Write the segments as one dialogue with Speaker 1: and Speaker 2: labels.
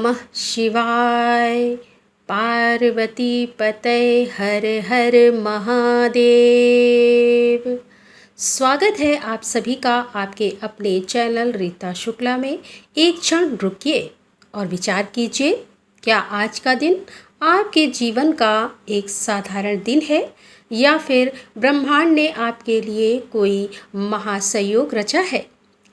Speaker 1: नमः शिवाय। पार्वती पतये हर हर महादेव। स्वागत है आप सभी का आपके अपने चैनल रीता शुक्ला में। एक क्षण रुकिए और विचार कीजिए, क्या आज का दिन आपके जीवन का एक साधारण दिन है या फिर ब्रह्मांड ने आपके लिए कोई महासंयोग रचा है।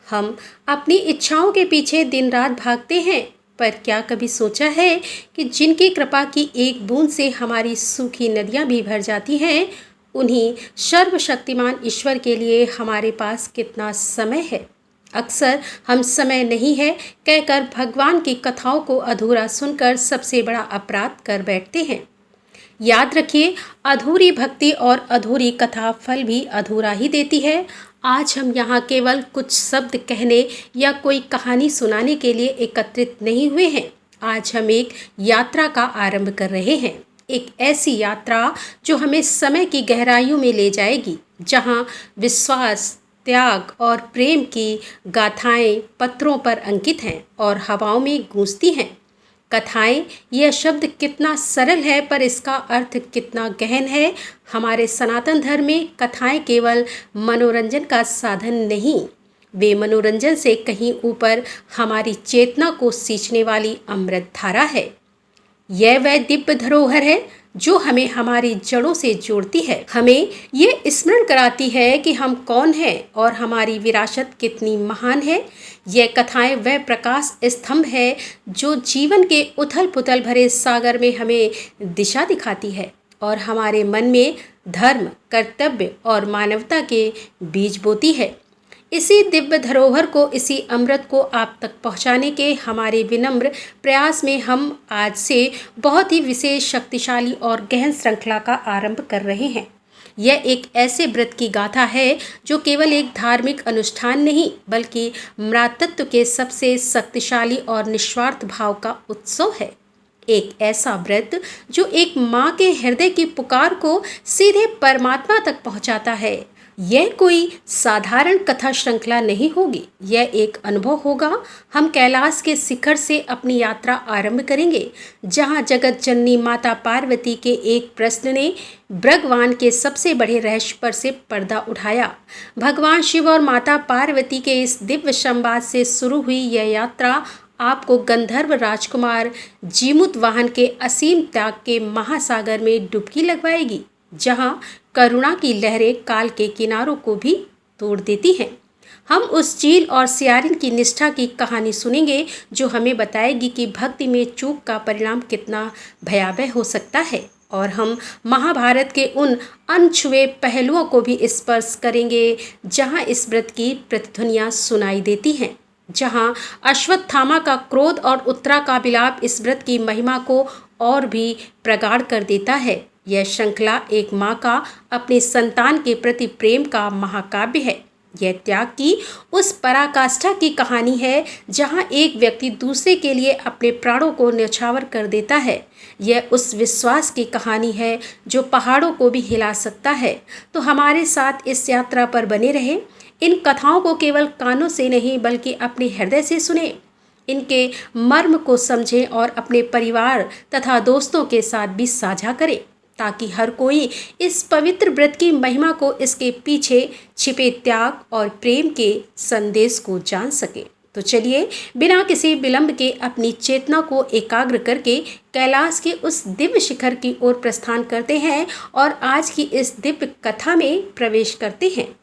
Speaker 1: हम अपनी इच्छाओं के पीछे दिन रात भागते हैं, पर क्या कभी सोचा है कि जिनकी कृपा की एक बूंद से हमारी सूखी नदियां भी भर जाती हैं, उन्हीं सर्वशक्तिमान ईश्वर के लिए हमारे पास कितना समय है। अक्सर हम समय नहीं है कहकर भगवान की कथाओं को अधूरा सुनकर सबसे बड़ा अपराध कर बैठते हैं। याद रखिए, अधूरी भक्ति और अधूरी कथा फल भी अधूरा ही देती है। आज हम यहाँ केवल कुछ शब्द कहने या कोई कहानी सुनाने के लिए एकत्रित नहीं हुए हैं। आज हम एक यात्रा का आरंभ कर रहे हैं, एक ऐसी यात्रा जो हमें समय की गहराइयों में ले जाएगी, जहाँ विश्वास, त्याग और प्रेम की गाथाएं पत्रों पर अंकित हैं और हवाओं में गूंजती हैं। कथाएं, यह शब्द कितना सरल है पर इसका अर्थ कितना गहन है। हमारे सनातन धर्म में कथाएं केवल मनोरंजन का साधन नहीं, वे मनोरंजन से कहीं ऊपर हमारी चेतना को सींचने वाली अमृत धारा है। यह वह दिव्य धरोहर है जो हमें हमारी जड़ों से जोड़ती है, हमें ये स्मरण कराती है कि हम कौन हैं और हमारी विरासत कितनी महान है। यह कथाएं वह प्रकाश स्तंभ है जो जीवन के उथल पुथल भरे सागर में हमें दिशा दिखाती है और हमारे मन में धर्म, कर्तव्य और मानवता के बीज बोती है। इसी दिव्य धरोहर को, इसी अमृत को आप तक पहुंचाने के हमारे विनम्र प्रयास में हम आज से बहुत ही विशेष, शक्तिशाली और गहन श्रृंखला का आरंभ कर रहे हैं। यह एक ऐसे व्रत की गाथा है जो केवल एक धार्मिक अनुष्ठान नहीं, बल्कि मातृत्व के सबसे शक्तिशाली और निस्वार्थ भाव का उत्सव है। एक ऐसा व्रत जो एक माँ के हृदय की पुकार को सीधे परमात्मा तक पहुँचाता है। यह कोई साधारण कथा श्रृंखला नहीं होगी, यह एक अनुभव होगा। हम कैलाश के शिखर से अपनी यात्रा आरंभ करेंगे, जहां जगत जननी माता पार्वती के एक प्रश्न ने भगवान के सबसे बड़े रहस्य पर से पर्दा उठाया। भगवान शिव और माता पार्वती के इस दिव्य संवाद से शुरू हुई यह यात्रा आपको गंधर्व राजकुमार जीमूत वाहन के असीम त्याग के महासागर में डुबकी लगवाएगी, जहां करुणा की लहरें काल के किनारों को भी तोड़ देती हैं। हम उस चील और सियारिन की निष्ठा की कहानी सुनेंगे जो हमें बताएगी कि भक्ति में चूक का परिणाम कितना भयावह हो सकता है, और हम महाभारत के उन अनछुए पहलुओं को भी स्पर्श करेंगे जहां इस व्रत की प्रतिध्वनियां सुनाई देती हैं, जहां अश्वत्थामा का क्रोध और उत्तरा का विलाप इस व्रत की महिमा को और भी प्रगाढ़ कर देता है। यह श्रृंखला एक माँ का अपने संतान के प्रति प्रेम का महाकाव्य है। यह त्याग की उस पराकाष्ठा की कहानी है जहाँ एक व्यक्ति दूसरे के लिए अपने प्राणों को न्यौछावर कर देता है। यह उस विश्वास की कहानी है जो पहाड़ों को भी हिला सकता है। तो हमारे साथ इस यात्रा पर बने रहें। इन कथाओं को केवल कानों से नहीं, बल्कि अपने हृदय से सुने, इनके मर्म को समझें और अपने परिवार तथा दोस्तों के साथ भी साझा करें, ताकि हर कोई इस पवित्र व्रत की महिमा को, इसके पीछे छिपे त्याग और प्रेम के संदेश को जान सके। तो चलिए, बिना किसी विलंब के अपनी चेतना को एकाग्र करके कैलाश के उस दिव्य शिखर की ओर प्रस्थान करते हैं और आज की इस दिव्य कथा में प्रवेश करते हैं।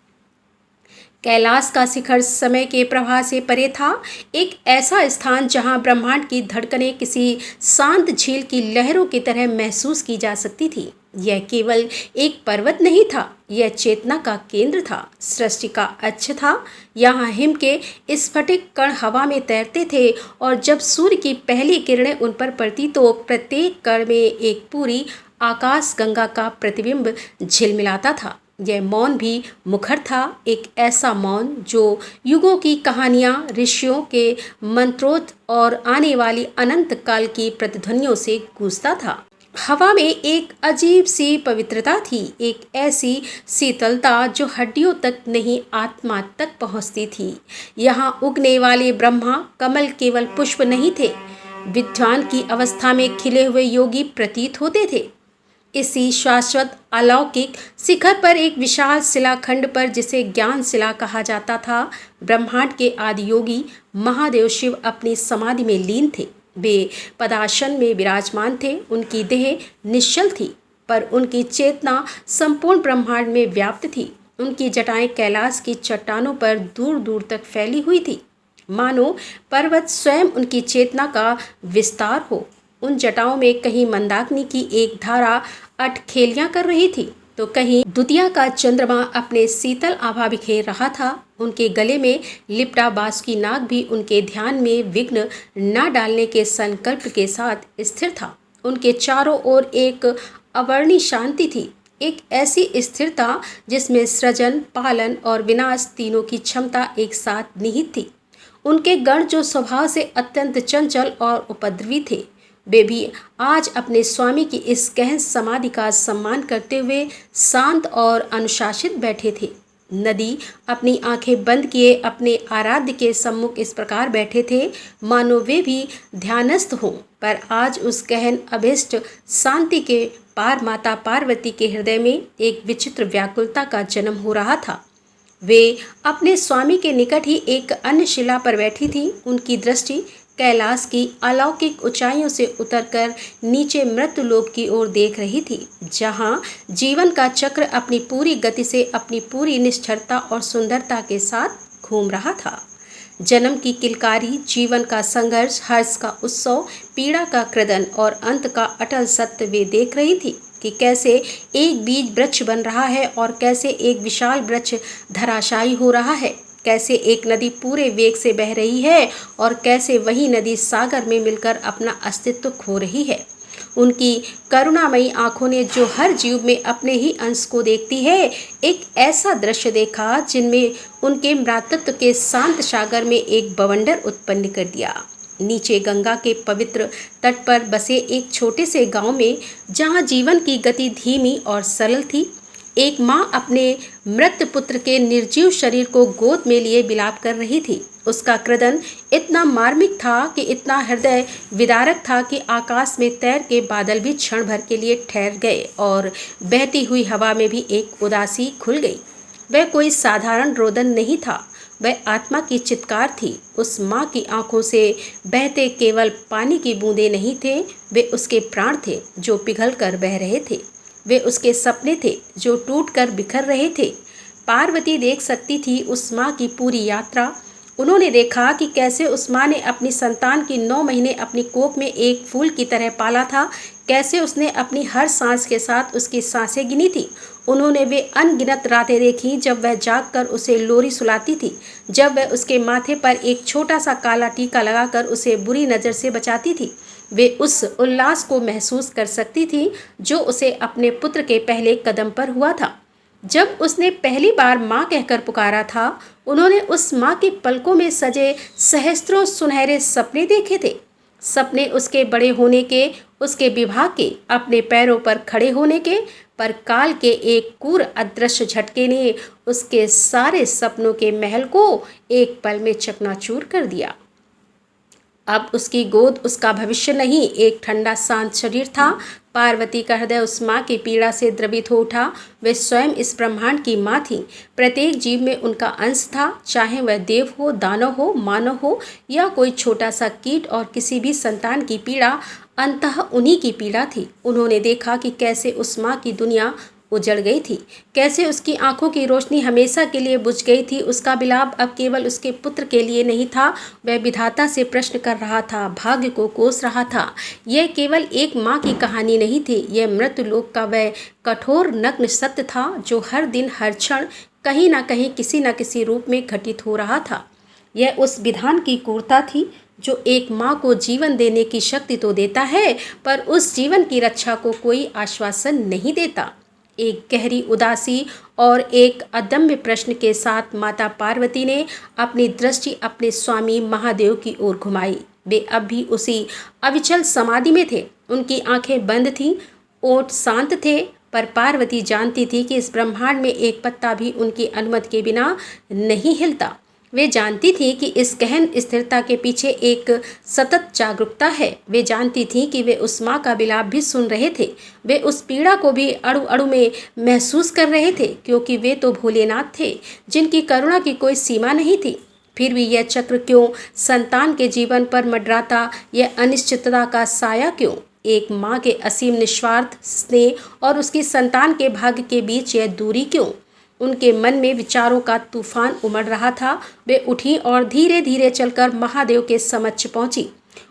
Speaker 1: कैलाश का शिखर समय के प्रवाह से परे था, एक ऐसा स्थान जहां ब्रह्मांड की धड़कनें किसी शांत झील की लहरों की तरह महसूस की जा सकती थी। यह केवल एक पर्वत नहीं था, यह चेतना का केंद्र था, सृष्टि का अक्ष था। यहाँ हिम के स्फटिक कण हवा में तैरते थे और जब सूर्य की पहली किरणें उन पर पड़ती तो प्रत्येक कण में एक पूरी आकाश गंगा का प्रतिबिंब झिलमिलाता था। यह मौन भी मुखर था, एक ऐसा मौन जो युगों की कहानियाँ, ऋषियों के मंत्रोक्त और आने वाली अनंत काल की प्रतिध्वनियों से गूंजता था। हवा में एक अजीब सी पवित्रता थी, एक ऐसी शीतलता जो हड्डियों तक नहीं, आत्मा तक पहुँचती थी। यहाँ उगने वाले ब्रह्मा कमल केवल पुष्प नहीं थे, विद्वान की अवस्था में खिले हुए योगी प्रतीत होते थे। इसी शाश्वत अलौकिक शिखर पर एक विशाल शिलाखंड पर, जिसे ज्ञान शिला कहा जाता था, ब्रह्मांड के आदि योगी महादेव शिव अपनी समाधि में लीन थे। वे पदासन में विराजमान थे। उनकी देह निश्चल थी, पर उनकी चेतना संपूर्ण ब्रह्मांड में व्याप्त थी। उनकी जटाएं कैलाश की चट्टानों पर दूर दूर तक फैली हुई थी, मानो पर्वत स्वयं उनकी चेतना का विस्तार हो। उन जटाओं में कहीं मंदाकिनी की एक धारा अठखेलियां कर रही थी, तो कहीं दुतिया का चंद्रमा अपने शीतल आभा बिखेर रहा था। उनके गले में लिपटा बासुकी नाग भी उनके ध्यान में विघ्न न डालने के संकल्प के साथ स्थिर था। उनके चारों ओर एक अवर्णी शांति थी, एक ऐसी स्थिरता जिसमें सृजन, पालन और विनाश तीनों की क्षमता एक साथ निहित थी। उनके गण, जो स्वभाव से अत्यंत चंचल और उपद्रवी थे, वे भी आज अपने स्वामी की इस गहन समाधि का सम्मान करते हुए शांत और अनुशासित बैठे थे। नदी अपनी आंखें बंद किए अपने आराध्य के सम्मुख इस प्रकार बैठे थे, मानो वे भी ध्यानस्थ हों। पर आज उस गहन अभिष्ट शांति के पार माता पार्वती के हृदय में एक विचित्र व्याकुलता का जन्म हो रहा था। वे अपने स्वामी के निकट ही एक अन्य शिला पर बैठी थी। उनकी दृष्टि कैलाश की अलौकिक ऊंचाइयों से उतरकर नीचे मृत्युलोक की ओर देख रही थी, जहां जीवन का चक्र अपनी पूरी गति से, अपनी पूरी निष्ठुरता और सुंदरता के साथ घूम रहा था। जन्म की किलकारी, जीवन का संघर्ष, हर्ष का उत्सव, पीड़ा का क्रदन और अंत का अटल सत्य वे देख रही थी कि कैसे एक बीज वृक्ष बन रहा है और कैसे एक विशाल वृक्ष धराशायी हो रहा है, कैसे एक नदी पूरे वेग से बह रही है और कैसे वही नदी सागर में मिलकर अपना अस्तित्व खो रही है। उनकी करुणामयी आंखों ने, जो हर जीव में अपने ही अंश को देखती है, एक ऐसा दृश्य देखा जिनमें उनके मातृत्व के शांत सागर में एक बवंडर उत्पन्न कर दिया। नीचे गंगा के पवित्र तट पर बसे एक छोटे से गांव में, जहां जीवन की गति धीमी और सरल थी, एक माँ अपने मृत पुत्र के निर्जीव शरीर को गोद में लिए विलाप कर रही थी। उसका क्रदन इतना मार्मिक था, कि इतना हृदय विदारक था कि आकाश में तैर के बादल भी क्षण भर के लिए ठहर गए और बहती हुई हवा में भी एक उदासी खुल गई। वह कोई साधारण रोदन नहीं था, वह आत्मा की चित्कार थी। उस माँ की आंखों से बहते केवल पानी की बूंदें नहीं थे, वे उसके प्राण थे जो पिघल कर बह रहे थे। वे उसके सपने थे जो टूट कर बिखर रहे थे। पार्वती देख सकती थी उस माँ की पूरी यात्रा। उन्होंने देखा कि कैसे उस माँ ने अपनी संतान की 9 महीने अपनी कोख में एक फूल की तरह पाला था, कैसे उसने अपनी हर सांस के साथ उसकी सांसें गिनी थी। उन्होंने वे अनगिनत रातें देखी जब वह जागकर उसे लोरी सुलाती थी, जब वह उसके माथे पर एक छोटा सा काला टीका लगाकर उसे बुरी नज़र से बचाती थी। वे उस उल्लास को महसूस कर सकती थी जो उसे अपने पुत्र के पहले कदम पर हुआ था। जब उसने पहली बार माँ कहकर पुकारा था, उन्होंने उस माँ की पलकों में सजे सहस्त्रों सुनहरे सपने देखे थे। सपने उसके बड़े होने के, उसके विवाह के, अपने पैरों पर खड़े होने के। पर काल के एक क्रूर अदृश्य झटके ने उसके सारे सपनों के महल को एक पल में चकनाचूर कर दिया। अब उसकी गोद उसका भविष्य नहीं, एक ठंडा शांत शरीर था। पार्वती का हृदय उस माँ की पीड़ा से द्रवित हो उठा। वे स्वयं इस ब्रह्मांड की माँ थी। प्रत्येक जीव में उनका अंश था, चाहे वह देव हो, दानव हो, मानव हो या कोई छोटा सा कीट। और किसी भी संतान की पीड़ा अंततः उन्हीं की पीड़ा थी। उन्होंने देखा कि कैसे उस माँ की दुनिया उजड़ गई थी, कैसे उसकी आंखों की रोशनी हमेशा के लिए बुझ गई थी। उसका विलाप अब केवल उसके पुत्र के लिए नहीं था, वह विधाता से प्रश्न कर रहा था, भाग्य को कोस रहा था। यह केवल एक माँ की कहानी नहीं थी, यह मृत्युलोक का वह कठोर नग्न सत्य था जो हर दिन हर क्षण कहीं ना कहीं किसी न किसी रूप में घटित हो रहा था। यह उस विधान की क्रूरता थी जो एक माँ को जीवन देने की शक्ति तो देता है, पर उस जीवन की रक्षा को कोई आश्वासन नहीं देता। एक गहरी उदासी और एक अदम्य प्रश्न के साथ माता पार्वती ने अपनी दृष्टि अपने स्वामी महादेव की ओर घुमाई। वे अब भी उसी अविचल समाधि में थे। उनकी आंखें बंद थीं, ओठ शांत थे, पर पार्वती जानती थी कि इस ब्रह्मांड में एक पत्ता भी उनकी अनुमति के बिना नहीं हिलता। वे जानती थीं कि इस गहन स्थिरता के पीछे एक सतत जागरूकता है। वे जानती थीं कि वे उस माँ का विलाप भी सुन रहे थे। वे उस पीड़ा को भी अणु अणु में महसूस कर रहे थे, क्योंकि वे तो भोलेनाथ थे जिनकी करुणा की कोई सीमा नहीं थी। फिर भी यह चक्र क्यों संतान के जीवन पर मंडराता, यह अनिश्चितता का साया क्यों? एक माँ के असीम निस्वार्थ स्नेह और उसकी संतान के भाग्य के बीच यह दूरी क्यों? उनके मन में विचारों का तूफान उमड़ रहा था। वे उठी और धीरे धीरे चलकर महादेव के समक्ष पहुंची।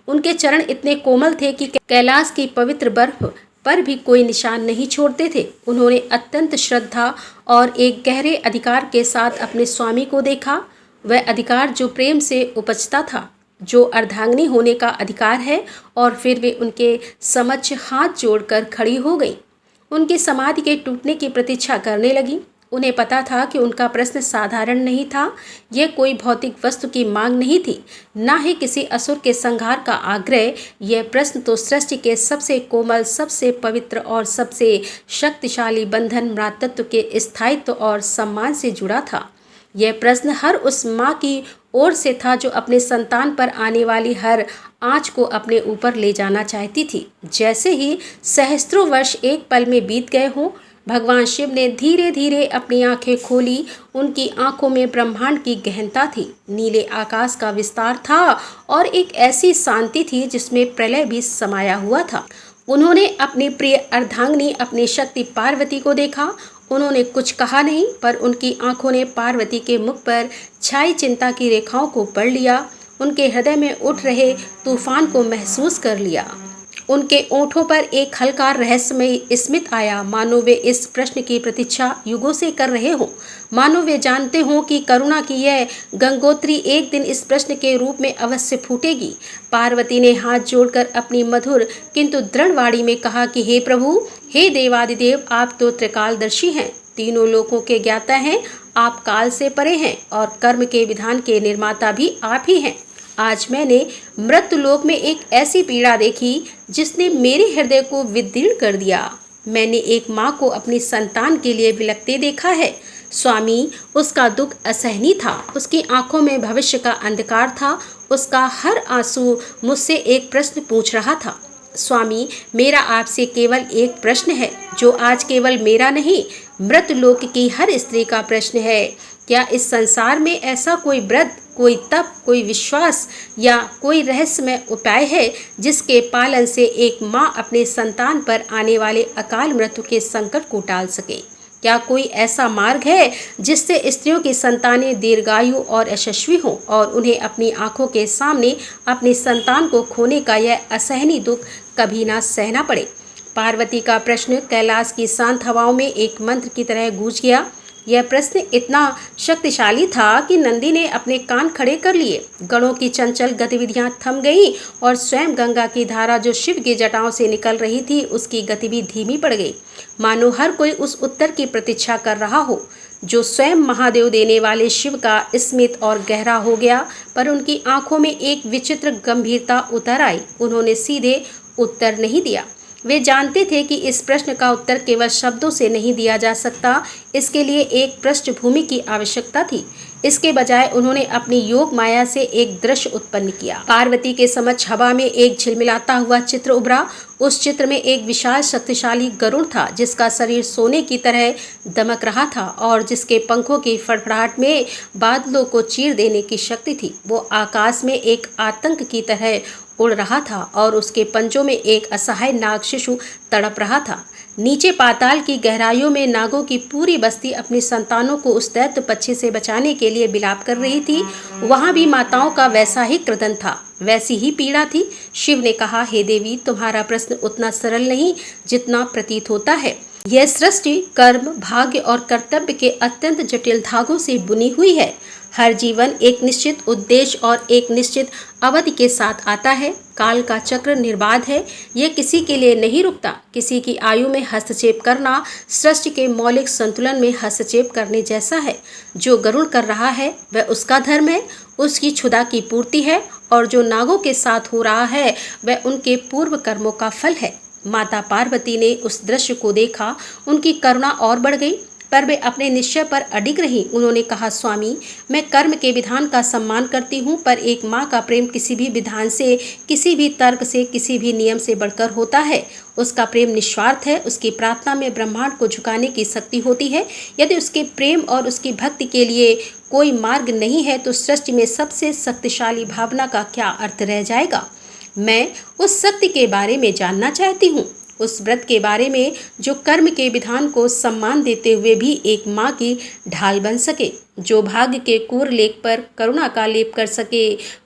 Speaker 1: उनके चरण इतने कोमल थे कि कैलाश की पवित्र बर्फ पर भी कोई निशान नहीं छोड़ते थे। उन्होंने अत्यंत श्रद्धा और एक गहरे अधिकार के साथ अपने स्वामी को देखा। वह अधिकार जो प्रेम से उपजता था, जो अर्धांगिनी होने का अधिकार है। और फिर वे उनके समक्ष हाथ जोड़कर खड़ी हो गई, उनकी समाधि के टूटने की प्रतीक्षा करने लगी। उन्हें पता था कि उनका प्रश्न साधारण नहीं था। यह कोई भौतिक वस्तु की मांग नहीं थी, ना ही किसी असुर के संहार का आग्रह। यह प्रश्न तो सृष्टि के सबसे कोमल, सबसे पवित्र और सबसे शक्तिशाली बंधन मातृत्व के स्थायित्व और सम्मान से जुड़ा था। यह प्रश्न हर उस माँ की ओर से था जो अपने संतान पर आने वाली हर आँच को अपने ऊपर ले जाना चाहती थी। जैसे ही सहस्त्रों वर्ष एक पल में बीत गए हों, भगवान शिव ने धीरे धीरे अपनी आंखें खोली। उनकी आंखों में ब्रह्मांड की गहनता थी, नीले आकाश का विस्तार था और एक ऐसी शांति थी जिसमें प्रलय भी समाया हुआ था। उन्होंने अपनी प्रिय अर्धांगिनी, अपनी शक्ति पार्वती को देखा। उन्होंने कुछ कहा नहीं, पर उनकी आंखों ने पार्वती के मुख पर छाई चिंता की रेखाओं को पढ़ लिया, उनके हृदय में उठ रहे तूफान को महसूस कर लिया। उनके ओंठों पर एक हल्का रहस्यमय स्मित आया, मानो वे इस प्रश्न की प्रतीक्षा युगों से कर रहे हों। मानो वे जानते हों कि करुणा की यह गंगोत्री एक दिन इस प्रश्न के रूप में अवश्य फूटेगी। पार्वती ने हाथ जोड़कर अपनी मधुर किंतु दृढ़ वाणी में कहा कि हे प्रभु, हे देवादिदेव, आप तो त्रिकालदर्शी हैं, तीनों लोकों के ज्ञाता हैं, आप काल से परे हैं और कर्म के विधान के निर्माता भी आप ही हैं। आज मैंने मृत्युलोक में एक ऐसी पीड़ा देखी जिसने मेरे हृदय को विदीर्ण कर दिया। मैंने एक माँ को अपनी संतान के लिए बिलखते देखा है। स्वामी, उसका दुख असहनीय था, उसकी आंखों में भविष्य का अंधकार था। उसका हर आंसू मुझसे एक प्रश्न पूछ रहा था। स्वामी, मेरा आपसे केवल एक प्रश्न है, जो आज केवल मेरा नहीं, मृतलोक की हर स्त्री का प्रश्न है। क्या इस संसार में ऐसा कोई व्रत, कोई तप, कोई विश्वास या कोई रहस्यमय उपाय है जिसके पालन से एक माँ अपने संतान पर आने वाले अकाल मृत्यु के संकट को टाल सके? क्या कोई ऐसा मार्ग है जिससे स्त्रियों की संतानें दीर्घायु और यशस्वी हों और उन्हें अपनी आंखों के सामने अपनी संतान को खोने का यह असहनीय दुख कभी ना सहना पड़े? पार्वती का प्रश्न कैलाश की शांत हवाओं में एक मंत्र की तरह गूंज गया। यह प्रश्न इतना शक्तिशाली था कि नंदी ने अपने कान खड़े कर लिए। गणों की चंचल गतिविधियां थम गईं और स्वयं गंगा की धारा जो शिव की जटाओं से निकल रही थी, उसकी गति भी धीमी पड़ गई। मानो हर कोई उस उत्तर की प्रतीक्षा कर रहा हो जो स्वयं महादेव देने वाले शिव का स्मित और गहरा हो गया। पर उनकी आंखों में एक विचित्र गंभीरता उतर आई। उन्होंने सीधे उत्तर नहीं दिया। वे जानते थे कि इस प्रश्न का उत्तर केवल शब्दों से नहीं दिया जा सकता, इसके लिए एक पृष्ठभूमि की आवश्यकता थी। इसके बजाय उन्होंने अपनी योग माया से एक दृश्य उत्पन्न किया। पार्वती के समक्ष हवा में एक झिलमिलाता हुआ चित्र उभरा। उस चित्र में एक विशाल शक्तिशाली गरुड़ था, जिसका शरीर सोने की तरह दमक रहा था और जिसके पंखों की फड़फड़ाहट में बादलों को चीर देने की शक्ति थी। वो आकाश में एक आतंक की तरह उड़ रहा था और उसके पंजों में एक असहाय नाग शिशु तड़प रहा था। नीचे पाताल की गहराइयों में नागों की पूरी बस्ती अपनी संतानों को उस दैत्य पक्षी से बचाने के लिए विलाप कर रही थी। वहां भी माताओं का वैसा ही क्रदन था, वैसी ही पीड़ा थी। शिव ने कहा, हे देवी, तुम्हारा प्रश्न उतना सरल नहीं जितना प्रतीत होता है। यह सृष्टि कर्म, भाग्य और कर्तव्य के अत्यंत जटिल धागों से बुनी हुई है। हर जीवन एक निश्चित उद्देश्य और एक निश्चित अवधि के साथ आता है। काल का चक्र निर्बाध है, यह किसी के लिए नहीं रुकता। किसी की आयु में हस्तक्षेप करना सृष्टि के मौलिक संतुलन में हस्तक्षेप करने जैसा है। जो गरुड़ कर रहा है वह उसका धर्म है, उसकी क्षुधा की पूर्ति है, और जो नागों के साथ हो रहा है वह उनके पूर्व कर्मों का फल है। माता पार्वती ने उस दृश्य को देखा, उनकी करुणा और बढ़ गई। पर वे अपने निश्चय पर अडिग रहीं। उन्होंने कहा, स्वामी, मैं कर्म के विधान का सम्मान करती हूँ, पर एक माँ का प्रेम किसी भी विधान से, किसी भी तर्क से, किसी भी नियम से बढ़कर होता है। उसका प्रेम निस्वार्थ है। उसकी प्रार्थना में ब्रह्मांड को झुकाने की शक्ति होती है। यदि उसके प्रेम और उसकी भक्ति के लिए कोई मार्ग नहीं है तो सृष्टि में सबसे शक्तिशाली भावना का क्या अर्थ रह जाएगा। मैं उस शक्ति के बारे में जानना चाहती हूँ, उस व्रत के बारे में जो कर्म के विधान को सम्मान देते हुए भी एक माँ की ढाल बन सके, जो भाग्य के कूर लेख पर करुणा का लेप कर सके।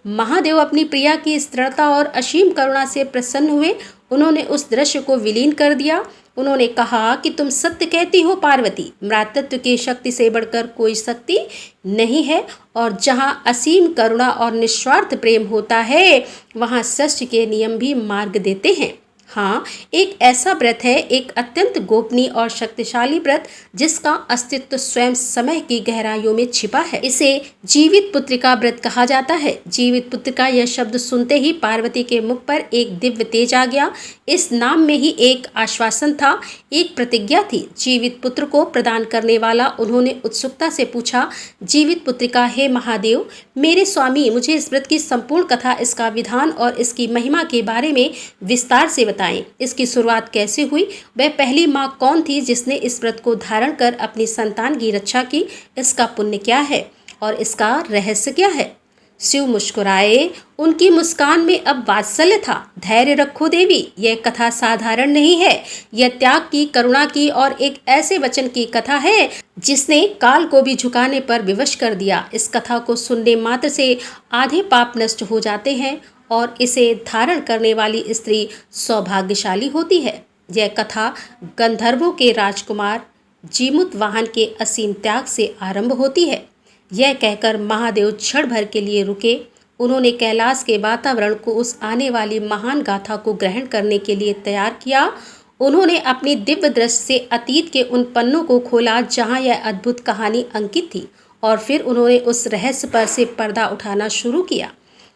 Speaker 1: महादेव अपनी प्रिया की स्थिरता और असीम करुणा से प्रसन्न हुए। उन्होंने उस दृश्य को विलीन कर दिया। उन्होंने कहा कि तुम सत्य कहती हो पार्वती, मातृत्व की शक्ति से बढ़कर कोई शक्ति नहीं है, और जहाँ असीम करुणा और निस्वार्थ प्रेम होता है वहाँ सृष्टि के नियम भी मार्ग देते हैं। हाँ, एक ऐसा व्रत है, एक अत्यंत गोपनीय और शक्तिशाली व्रत जिसका अस्तित्व स्वयं समय की गहराइयों में छिपा है। इसे जीवित पुत्रिका व्रत कहा जाता है। जीवित पुत्रिका यह शब्द सुनते ही पार्वती के मुख पर एक दिव्य तेज आ गया। इस नाम में ही एक आश्वासन था, एक प्रतिज्ञा थी। जीवित पुत्र को प्रदान करने वाला उन्होंने उत्सुकता से पूछा, जीवित पुत्रिका, हे महादेव, मेरे स्वामी, मुझे इस व्रत की संपूर्ण कथा, इसका विधान और इसकी महिमा के बारे में विस्तार से बताएं। इसकी शुरुआत कैसे हुई, वह पहली माँ कौन थी जिसने इस व्रत को धारण कर अपनी संतान की रक्षा की, इसका पुण्य क्या है और इसका रहस्य क्या है। शिव मुस्कुराए। उनकी मुस्कान में अब वात्सल्य था। धैर्य रखो देवी, यह कथा साधारण नहीं है। यह त्याग की, करुणा की और एक ऐसे वचन की कथा है जिसने काल को भी झुकाने पर विवश कर दिया। इस कथा को सुनने मात्र से आधे पाप नष्ट हो जाते हैं और इसे धारण करने वाली स्त्री सौभाग्यशाली होती है। यह कथा गंधर्वों के राजकुमार जीमूतवाहन के असीम त्याग से आरंभ होती है। यह कहकर महादेव क्षण भर के लिए रुके। उन्होंने कैलाश के वातावरण को उस आने वाली महान गाथा को ग्रहण करने के लिए तैयार किया। उन्होंने अपनी दिव्य दृष्टि से अतीत के उन पन्नों को खोला जहां यह अद्भुत कहानी अंकित थी, और फिर उन्होंने उस रहस्य पर से पर्दा उठाना शुरू किया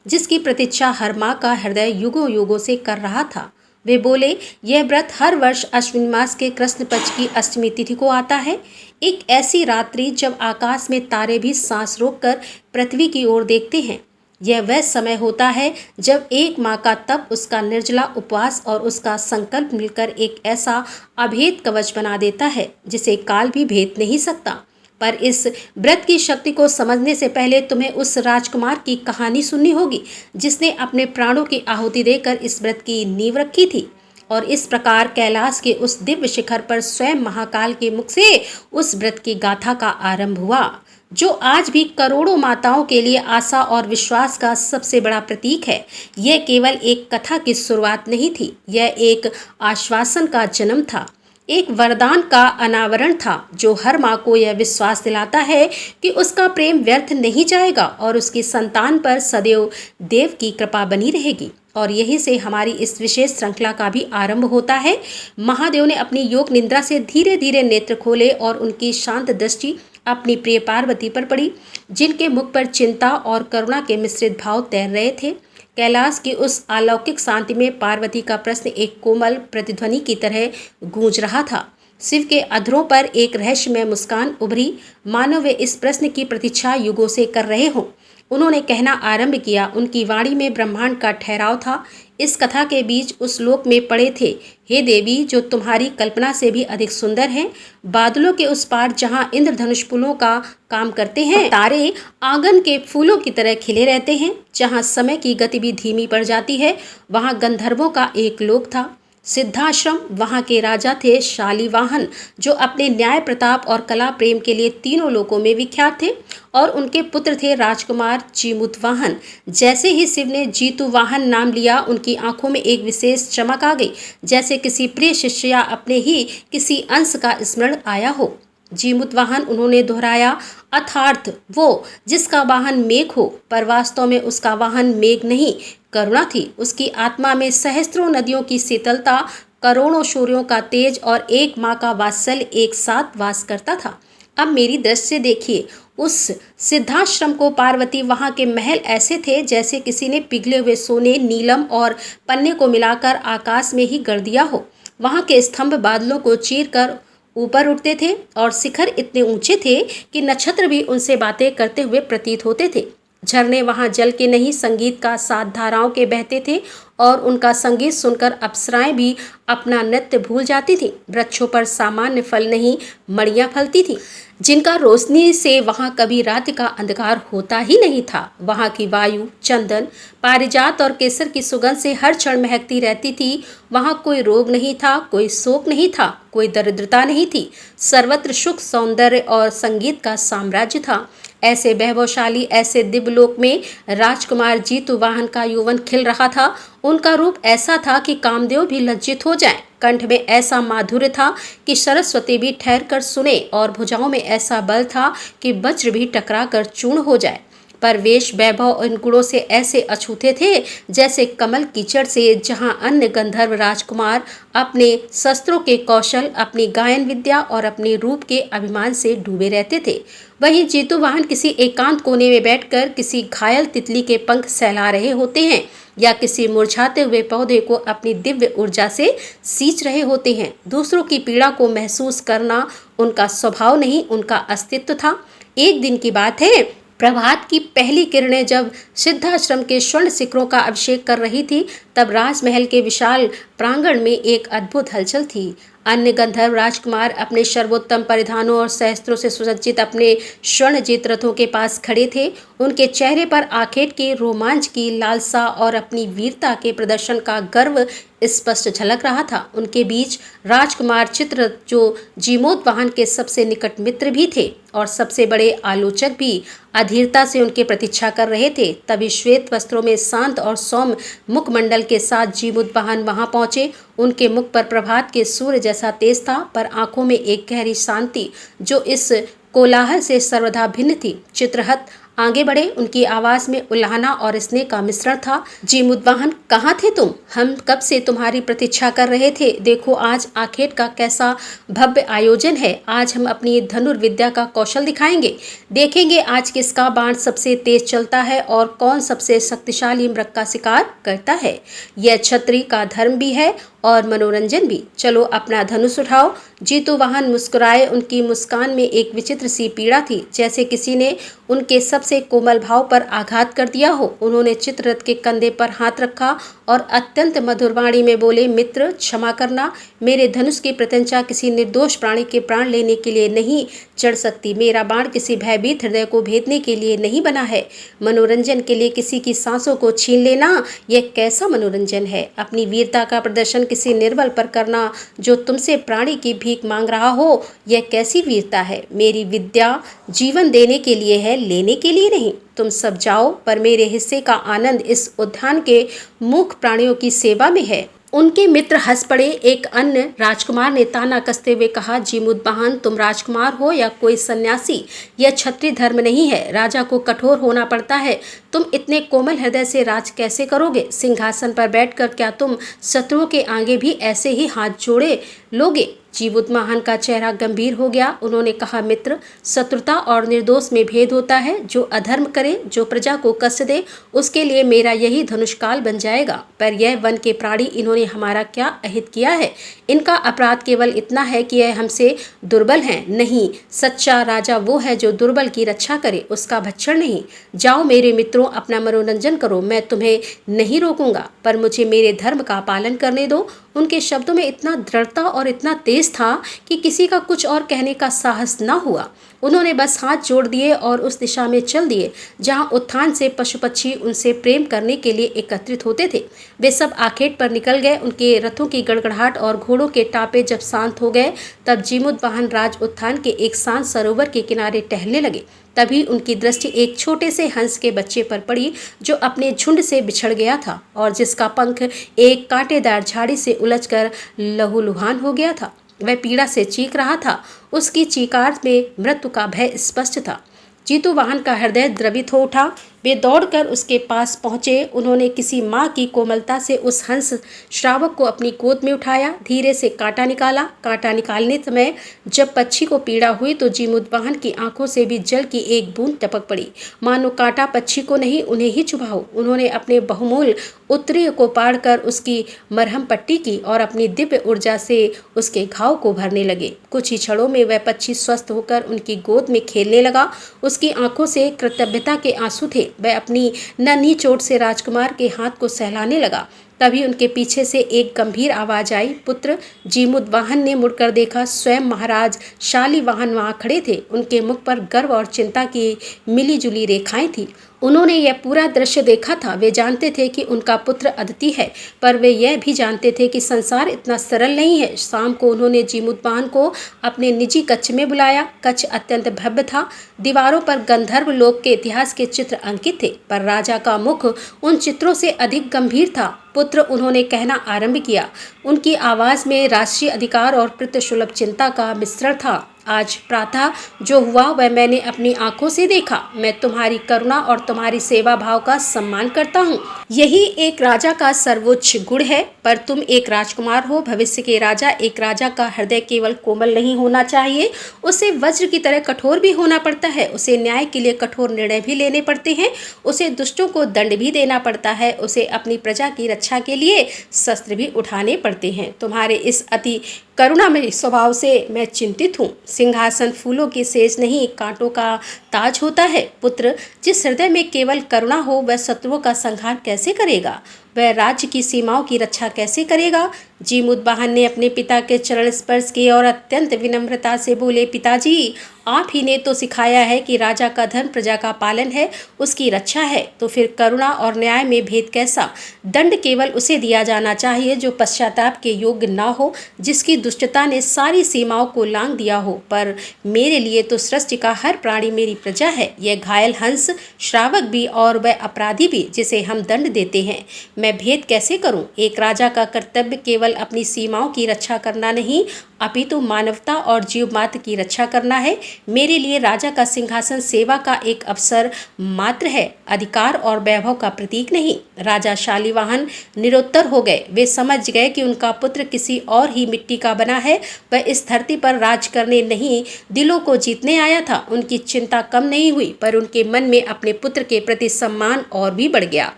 Speaker 1: जिसकी प्रतीक्षा हर माँ का हृदय युगों युगों से कर रहा था। वे बोले, यह व्रत हर वर्ष अश्विन मास के कृष्ण पक्ष की अष्टमी तिथि को आता है। एक ऐसी रात्रि जब आकाश में तारे भी सांस रोककर पृथ्वी की ओर देखते हैं। यह वह समय होता है जब एक माँ का तप, उसका निर्जला उपवास और उसका संकल्प मिलकर एक ऐसा अभेद कवच बना देता है जिसे काल भी भेद नहीं सकता। पर इस व्रत की शक्ति को समझने से पहले तुम्हें उस राजकुमार की कहानी सुननी होगी जिसने अपने प्राणों की आहुति देकर इस व्रत की नींव रखी थी। और इस प्रकार कैलाश के उस दिव्य शिखर पर स्वयं महाकाल के मुख से उस व्रत की गाथा का आरंभ हुआ, जो आज भी करोड़ों माताओं के लिए आशा और विश्वास का सबसे बड़ा प्रतीक है। यह केवल एक कथा की शुरुआत नहीं थी, यह एक आश्वासन का जन्म था, एक वरदान का अनावरण था जो हर माँ को यह विश्वास दिलाता है कि उसका प्रेम व्यर्थ नहीं जाएगा और उसकी संतान पर सदैव देव की कृपा बनी रहेगी। और यहीं से हमारी इस विशेष श्रृंखला का भी आरंभ होता है। महादेव ने अपनी योग निद्रा से धीरे धीरे नेत्र खोले और उनकी शांत दृष्टि अपनी प्रिय पार्वती पर पड़ी, जिनके मुख पर चिंता और करुणा के मिश्रित भाव तैर रहे थे। कैलाश की उस अलौकिक शांति में पार्वती का प्रश्न एक कोमल प्रतिध्वनि की तरह गूंज रहा था। शिव के अधरों पर एक रहस्यमय मुस्कान उभरी, मानो वे इस प्रश्न की प्रतीक्षा युगों से कर रहे हों। उन्होंने कहना आरंभ किया। उनकी वाणी में ब्रह्मांड का ठहराव था। इस कथा के बीच उस लोक में पड़े थे, हे देवी, जो तुम्हारी कल्पना से भी अधिक सुंदर हैं। बादलों के उस पार जहाँ इंद्रधनुष फूलों का काम करते हैं, तारे आंगन के फूलों की तरह खिले रहते हैं, जहाँ समय की गति भी धीमी पड़ जाती है, वहाँ गंधर्वों का एक लोक था। सिद्धाश्रम, वहाँ के राजा थे शालीवाहन, जो अपने न्याय, प्रताप और कला प्रेम के लिए तीनों लोकों में विख्यात थे, और उनके पुत्र थे राजकुमार जीमूतवाहन। जैसे ही शिव ने जीतुवाहन नाम लिया, उनकी आंखों में एक विशेष चमक आ गई, जैसे किसी प्रिय शिष्य या अपने ही किसी अंश का स्मरण आया हो। जीमूतवाहन, उन्होंने दोहराया, अर्थात वो जिसका वाहन मेघ हो, पर वास्तव में उसका वाहन मेघ नहीं, करुणा थी। उसकी आत्मा में सहस्त्रों नदियों की शीतलता, करोड़ों सूर्यों का तेज और एक माँ का वात्सल्य एक साथ वास करता था। अब मेरी दृष्टि से देखिए उस सिद्धाश्रम को। पार्वती, वहाँ के महल ऐसे थे जैसे किसी ने पिघले हुए सोने, नीलम और पन्ने को मिलाकर आकाश में ही गढ़ दिया हो। वहाँ के स्तंभ बादलों को चीर कर ऊपर उठते थे और शिखर इतने ऊंचे थे कि नक्षत्र भी उनसे बातें करते हुए प्रतीत होते थे। झरने वहां जल के नहीं संगीत का सात धाराओं के बहते थे और उनका संगीत सुनकर अप्सराएं भी अपना नृत्य भूल जाती थी। वृक्षों पर सामान्य फल नहीं मड़ियां फलती थी, जिनका रोशनी से वहां कभी रात का अंधकार होता ही नहीं था। वहां की वायु चंदन, पारिजात और केसर की सुगंध से हर क्षण महकती रहती थी। वहां कोई रोग नहीं था, कोई शोक नहीं था, कोई दरिद्रता नहीं थी। सर्वत्र सुख, सौंदर्य और संगीत का साम्राज्य था। ऐसे वैभवशाली, ऐसे दिव्यलोक में राजकुमार जीतूवाहन का यौवन खिल रहा था। उनका रूप ऐसा था कि कामदेव भी लज्जित हो जाए। कंठ में ऐसा माधुर्य था कि सरस्वती भी ठहर कर सुने और भुजाओं में ऐसा बल था कि वज्र भी टकरा कर चूर्ण हो जाए। पर वेश, वैभव इन गुणों से ऐसे अछूते थे जैसे कमल कीचड़ से, जहां अन्य गंधर्व राजकुमार अपने शस्त्रों के कौशल, अपनी गायन विद्या और अपने रूप के अभिमान से डूबे रहते थे, वहीं जीतूवाहन किसी एकांत कोने में बैठकर किसी घायल तितली के पंख सहला रहे होते हैं या किसी मुरझाते हुए पौधे को अपनी दिव्य ऊर्जा से सींच रहे होते हैं। दूसरों की पीड़ा को महसूस करना उनका स्वभाव नहीं, उनका अस्तित्व था। एक दिन की बात है, प्रभात की पहली किरणें जब सिद्धाश्रम के स्वर्ण शिखरों का अभिषेक कर रही थी, तब राजमहल के विशाल प्रांगण में एक अद्भुत हलचल थी। अन्य गंधर्व राजकुमार अपने सर्वोत्तम परिधानों और शस्त्रों से सुसज्जित अपने स्वर्ण जीत रथों के पास खड़े थे। उनके चेहरे पर आखेट के रोमांच की लालसा और अपनी वीरता के प्रदर्शन का गर्व स्पष्ट झलक रहा था। उनके बीच राजकुमार चित्ररथ, जो जीमूतवाहन के सबसे निकट मित्र भी थे और सबसे बड़े आलोचक भी, अधीरता से उनकी प्रतीक्षा कर रहे थे। तभी श्वेत वस्त्रों में शांत और सौम्य मुखमंडल के साथ जीमूतवाहन वहां पहुंचे। उनके मुख पर प्रभात के सूर्य जैसा तेज था, पर आंखों में एक गहरी शांति जो इस कोलाहल से सर्वथा भिन्न थी। चित्ररथ आगे बढ़े। उनकी आवाज में उल्लाहना और स्नेह का मिश्रण था। जीमूतवाहन, कहाँ थे तुम? हम कब से तुम्हारी प्रतीक्षा कर रहे थे। देखो आज आखेट का कैसा भव्य आयोजन है। आज हम अपनी धनुर्विद्या का कौशल दिखाएंगे। देखेंगे आज किसका बाण सबसे तेज चलता है और कौन सबसे शक्तिशाली मृग का शिकार करता है। यह क्षत्रिय का धर्म भी है और मनोरंजन भी। चलो अपना धनुष उठाओ। जीतूवाहन मुस्कुराए। उनकी मुस्कान में एक विचित्र सी पीड़ा थी, जैसे किसी ने उनके सबसे कोमल भाव पर आघात कर दिया हो। उन्होंने चित्ररथ के कंधे पर हाथ रखा और अत्यंत मधुर वाणी में बोले, मित्र क्षमा करना, मेरे धनुष की प्रत्यंचा किसी निर्दोष प्राणी के प्राण लेने के लिए नहीं चढ़ सकती। मेरा बाण किसी भयभीत हृदय को भेदने के लिए नहीं बना है। मनोरंजन के लिए किसी की सांसों को छीन लेना, यह कैसा मनोरंजन है। अपनी वीरता का प्रदर्शन किसी निर्बल पर करना जो तुमसे प्राणी की भीख मांग रहा हो, यह कैसी वीरता है। मेरी विद्या जीवन देने के लिए है, लेने के लिए नहीं। तुम सब जाओ, पर मेरे हिस्से का आनंद इस उद्यान के मूक प्राणियों की सेवा में है। उनके मित्र हंस पड़े। एक अन्य राजकुमार ने ताना कसते हुए कहा, जीमूतवाहन, तुम राजकुमार हो या कोई सन्यासी, यह क्षत्रिय धर्म नहीं है। राजा को कठोर होना पड़ता है। तुम इतने कोमल हृदय से राज कैसे करोगे। सिंहासन पर बैठकर क्या तुम शत्रुओं के आगे भी ऐसे ही हाथ जोड़े लोगे। जीमूतवाहन का चेहरा गंभीर हो गया। उन्होंने कहा, मित्र, शत्रुता और निर्दोष में भेद होता है। जो अधर्म करे, जो प्रजा को कष्ट दे, उसके लिए मेरा यही धनुष्काल बन जाएगा। पर यह वन के प्राणी, इन्होंने हमारा क्या अहित किया है। इनका अपराध केवल इतना है कि यह हमसे दुर्बल हैं। नहीं, सच्चा राजा वो है जो दुर्बल की रक्षा करे, उसका भक्षण नहीं। जाओ मेरे मित्रों, अपना मनोरंजन करो, मैं तुम्हें नहीं रोकूंगा, पर मुझे मेरे धर्म का पालन करने दो। उनके शब्दों में इतना दृढ़ता और इतना तेज था कि किसी का कुछ और कहने का साहस न हुआ। उन्होंने बस हाथ जोड़ दिए और उस दिशा में चल दिए जहां उत्थान से पशु पक्षी उनसे प्रेम करने के लिए एकत्रित होते थे। वे सब आखेट पर निकल गए। उनके रथों की गड़गड़ाहट और घोड़ों के टापे जब शांत हो गए, तब जीमूतवाहन राज उत्थान के एक शांत सरोवर के किनारे टहलने लगे। तभी उनकी दृष्टि एक छोटे से हंस के बच्चे पर पड़ी जो अपने झुंड से बिछड़ गया था और जिसका पंख एक कांटेदार झाड़ी से उलझकर लहूलुहान हो गया था। वह पीड़ा से चीख रहा था। उसकी चीकार में मृत्यु का भय स्पष्ट था। जीतूवाहन का हृदय द्रवित हो उठा। वे दौड़कर उसके पास पहुंचे। उन्होंने किसी माँ की कोमलता से उस हंस श्रावक को अपनी गोद में उठाया, धीरे से कांटा निकाला। कांटा निकालने समय जब पक्षी को पीड़ा हुई तो जीमूतवाहन की आंखों से भी जल की एक बूंद टपक पड़ी, मानो कांटा पक्षी को नहीं उन्हें ही चुभा हो। उन्होंने अपने बहुमूल्य उत्तरीय को पाड़कर उसकी मरहम पट्टी की और अपनी दिव्य ऊर्जा से उसके घाव को भरने लगे। कुछ ही क्षणों में वह पक्षी स्वस्थ होकर उनकी गोद में खेलने लगा। उसकी आंखों से कृतज्ञता के आंसू थे। वह अपनी नन्ही चोट से राजकुमार के हाथ को सहलाने लगा। तभी उनके पीछे से एक गंभीर आवाज आई, पुत्र। जीमूतवाहन ने मुड़कर देखा, स्वयं महाराज शालीवाहन वहां खड़े थे। उनके मुख पर गर्व और चिंता की मिलीजुली रेखाएं थी। उन्होंने यह पूरा दृश्य देखा था। वे जानते थे कि उनका पुत्र अदिति है, पर वे यह भी जानते थे कि संसार इतना सरल नहीं है। शाम को उन्होंने जीमूतवाहन को अपने निजी कक्ष में बुलाया। कक्ष अत्यंत भव्य था। दीवारों पर गंधर्व लोक के इतिहास के चित्र अंकित थे, पर राजा का मुख उन चित्रों से अधिक गंभीर था। पुत्र, उन्होंने कहना आरंभ किया। उनकी आवाज में राष्ट्रीय अधिकार और पितृसुलभ चिंता का मिश्रण था। आज प्रातः जो हुआ वह मैंने अपनी आंखों से देखा। मैं तुम्हारी करुणा और तुम्हारी सेवा भाव का सम्मान करता हूँ। यही एक राजा का सर्वोच्च गुण है, पर तुम एक राजकुमार हो, भविष्य के राजा। एक राजा का हृदय केवल कोमल नहीं होना चाहिए, उसे वज्र की तरह कठोर भी होना पड़ता है। उसे न्याय के लिए कठोर निर्णय भी लेने पड़ते हैं। उसे दुष्टों को दंड भी देना पड़ता है। उसे अपनी प्रजा की रक्षा के लिए शस्त्र भी उठाने पड़ते हैं। तुम्हारे इस अति करुणामय स्वभाव से मैं चिंतित हूँ। सिंहासन फूलों की सेज नहीं, कांटों का ताज होता है। पुत्र, जिस हृदय में केवल करुणा हो वह शत्रुओं का संहार कैसे करेगा? वह राज्य की सीमाओं की रक्षा कैसे करेगा? जीमूतवाहन ने अपने पिता के चरण स्पर्श किए और अत्यंत विनम्रता से बोले, पिताजी, आप ही ने तो सिखाया है कि राजा का धर्म प्रजा का पालन है, उसकी रक्षा है। तो फिर करुणा और न्याय में भेद कैसा? दंड केवल उसे दिया जाना चाहिए जो पश्चाताप के योग्य ना हो, जिसकी दुष्टता ने सारी सीमाओं को लांघ दिया हो। पर मेरे लिए तो सृष्टि का हर प्राणी मेरी प्रजा है, यह घायल हंस श्रावक भी और वह अपराधी भी जिसे हम दंड देते हैं। मैं भेद कैसे करूं? एक राजा का कर्तव्य केवल अपनी सीमाओं की रक्षा करना नहीं, अपितु मानवता और जीव मात्र की रक्षा करना है। मेरे लिए राजा का सिंहासन सेवा का एक अवसर मात्र है, अधिकार और वैभव का प्रतीक नहीं। राजा शालीवाहन निरुत्तर हो गए। वे समझ गए कि उनका पुत्र किसी और ही मिट्टी का बना है। वह इस धरती पर राज करने नहीं, दिलों को जीतने आया था। उनकी चिंता कम नहीं हुई, पर उनके मन में अपने पुत्र के प्रति सम्मान और भी बढ़ गया।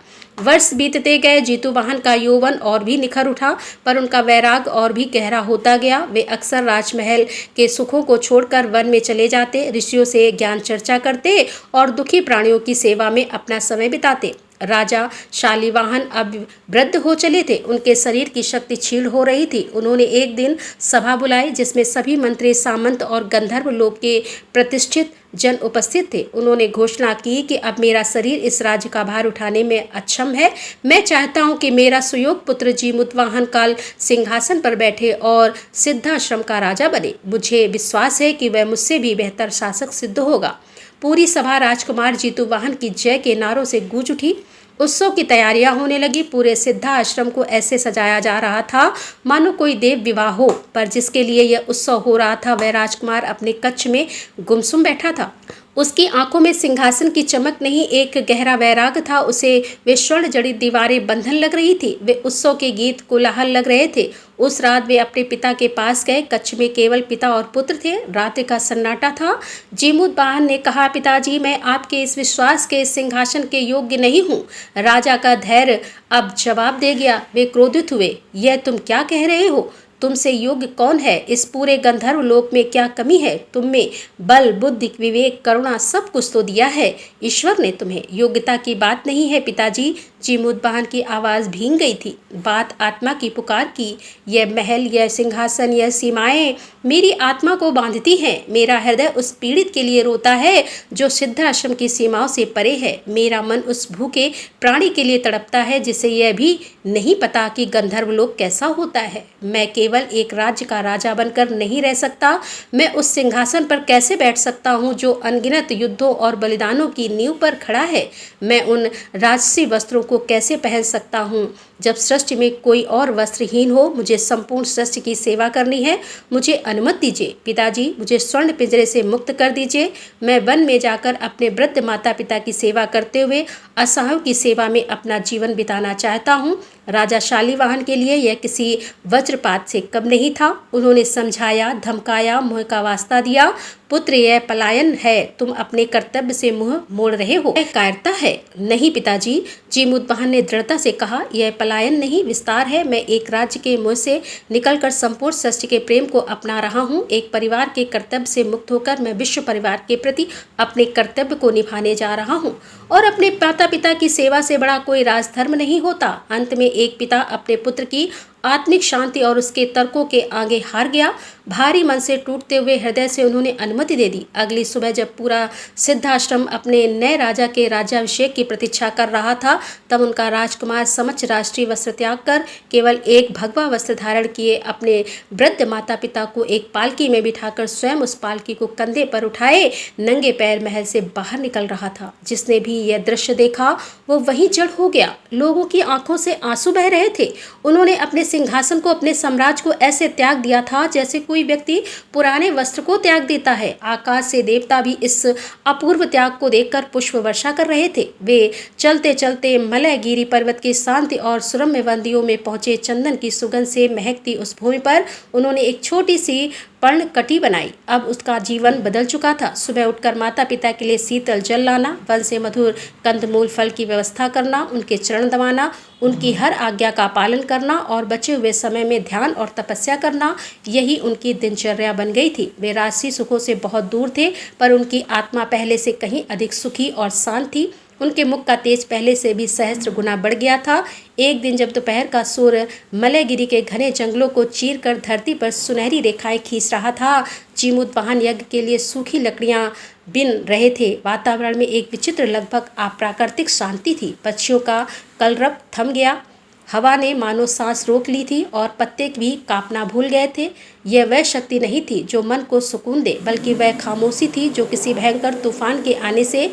Speaker 1: वर्ष बीतते गए। जीतूवाहन का यौवन और भी निखर उठा, पर उनका वैराग और भी गहरा होता गया। वे अक्सर राजमहल के सुखों को छोड़कर वन में चले जाते, ऋषियों से ज्ञान चर्चा करते और दुखी प्राणियों की सेवा में अपना समय बिताते। राजा शालीवाहन अब वृद्ध हो चले थे। उनके शरीर की शक्ति क्षीण हो रही थी। उन्होंने एक दिन सभा बुलाई जिसमें सभी मंत्री, सामंत और गंधर्व लोक के प्रतिष्ठित जन उपस्थित थे। उन्होंने घोषणा की कि अब मेरा शरीर इस राज्य का भार उठाने में अक्षम है। मैं चाहता हूं कि मेरा सुयोग पुत्र जीमूतवाहन काल सिंहासन पर बैठे और सिद्धाश्रम का राजा बने। मुझे विश्वास है कि वह मुझसे भी बेहतर शासक सिद्ध होगा। पूरी सभा राजकुमार जीतूवाहन की जय के नारों से गूंज उठी। उत्सव की तैयारियां होने लगी। पूरे सिद्धा आश्रम को ऐसे सजाया जा रहा था मानो कोई देव विवाह हो, पर जिसके लिए यह उत्सव हो रहा था वह राजकुमार अपने कक्ष में गुमसुम बैठा था। उसकी आंखों में सिंहासन की चमक नहीं, एक गहरा वैराग था। उसे वे स्वर्ण जड़ित दीवारें बंधन लग रही थी। वे उत्सव के गीत कोलाहल लग रहे थे। उस रात वे अपने पिता के पास गए। कक्ष में केवल पिता और पुत्र थे। रात का सन्नाटा था। जीमूतवाहन ने कहा, पिताजी, मैं आपके इस विश्वास के सिंहासन के योग्य नहीं हूँ। राजा का धैर्य अब जवाब दे गया। वे क्रोधित हुए। यह तुम क्या कह रहे हो? तुमसे योग्य कौन है? इस पूरे गंधर्व लोक में क्या कमी है? तुम में बल, बुद्धि, विवेक, करुणा सब कुछ तो दिया है ईश्वर ने तुम्हें। योग्यता की बात नहीं है पिताजी। जीमूतवाहन की आवाज़ भीग गई थी। बात आत्मा की पुकार की। यह महल, यह सिंहासन, यह सीमाएं मेरी आत्मा को बांधती हैं। मेरा हृदय उस पीड़ित के लिए रोता है जो सिद्धाश्रम की सीमाओं से परे है। मेरा मन उस भूखे प्राणी के लिए तड़पता है जिसे यह भी नहीं पता कि गंधर्व लोक कैसा होता है। मैं केवल एक राज्य का राजा बनकर नहीं रह सकता। मैं उस सिंहासन पर कैसे बैठ सकता हूँ जो अनगिनत युद्धों और बलिदानों की नींव पर खड़ा है। मैं उन राजसी वस्त्रों को कैसे पहन सकता हूँ जब सृष्टि में कोई और वस्त्रहीन हो, मुझे संपूर्ण सृष्टि की सेवा करनी है। मुझे अनुमति दीजिए पिताजी, मुझे स्वर्ण पिंजरे से मुक्त कर दीजिए। मैं वन में जाकर अपने वृद्ध माता पिता की सेवा करते हुए असहायों की सेवा में अपना जीवन बिताना चाहता हूँ। राजा शालीवाहन के लिए यह किसी वज्रपात से कम नहीं था। उन्होंने समझाया, धमकाया, मुँह का वास्ता दिया, पुत्र यह पलायन है, तुम अपने कर्तव्य से मुंह मोड़ रहे हो, यह कायरता है। नहीं पिताजी, जीमूतवाहन ने दृढ़ता से कहा, यह पलायन नहीं विस्तार है। मैं एक राज्य के मुंह से निकलकर संपूर्ण सृष्टि के प्रेम को अपना रहा हूँ। एक परिवार के कर्तव्य से मुक्त होकर मैं विश्व परिवार के प्रति अपने कर्तव्य को निभाने जा रहा हूँ। और अपने माता पिता की सेवा से बड़ा कोई राजधर्म नहीं होता। अंत में एक पिता अपने पुत्र की आत्मिक शांति और उसके तर्कों के आगे हार गया। भारी मन से टूटते हुए हृदय से उन्होंने अनुमति दे दी। अगली सुबह जब पूरा सिद्धाश्रम अपने नए राजा के राज्याभिषेक की प्रतीक्षा कर रहा था, तब उनका राजकुमार समक्ष राष्ट्रीय वस्त्र त्याग कर केवल एक भगवा वस्त्र धारण किए अपने वृद्ध माता पिता को एक पालकी में बिठाकर स्वयं उस पालकी को कंधे पर उठाए नंगे पैर महल से बाहर निकल रहा था। जिसने भी यह दृश्य देखा वो वहीं जड़ हो गया। लोगों की आंखों से आंसू बह रहे थे। उन्होंने अपने सिंहासन को, अपने साम्राज्य को ऐसे त्याग दिया था जैसे कोई व्यक्ति पुराने वस्त्र को त्याग देता है। आकाश से देवता भी इस अपूर्व त्याग को देखकर पुष्प वर्षा कर रहे थे। वे चलते चलते मलयगिरी पर्वत की शांति और सुरम्य वंदियों में पहुंचे। चंदन की सुगंध से महकती उस भूमि पर उन्होंने एक छोटी सी पर्णकटी बनाई। अब उसका जीवन बदल चुका था। सुबह उठकर माता पिता के लिए शीतल जल लाना, वन से मधुर कंदमूल फल की व्यवस्था करना, उनके चरण दबाना, उनकी हर आज्ञा का पालन करना और बचे हुए समय में ध्यान और तपस्या करना, यही उनकी दिनचर्या बन गई थी। वे राजसी सुखों से बहुत दूर थे, पर उनकी आत्मा पहले से कहीं अधिक सुखी और शांत थी। उनके मुख का तेज पहले से भी सहस्त्र गुना बढ़ गया था। एक दिन जब दोपहर का सूर्य मलयगिरी के घने जंगलों को चीरकर धरती पर सुनहरी रेखाएं खींच रहा था, जीमूतवाहन यज्ञ के लिए सूखी लकड़ियां बिन रहे थे। वातावरण में एक विचित्र, लगभग अप्राकृतिक शांति थी। पक्षियों का कलरव थम गया। हवा ने मानो सांस रोक ली थी और पत्ते भी कांपना भूल गए थे। यह वह शक्ति नहीं थी जो मन को सुकून दे, बल्कि वह खामोशी थी जो किसी भयंकर तूफान के आने से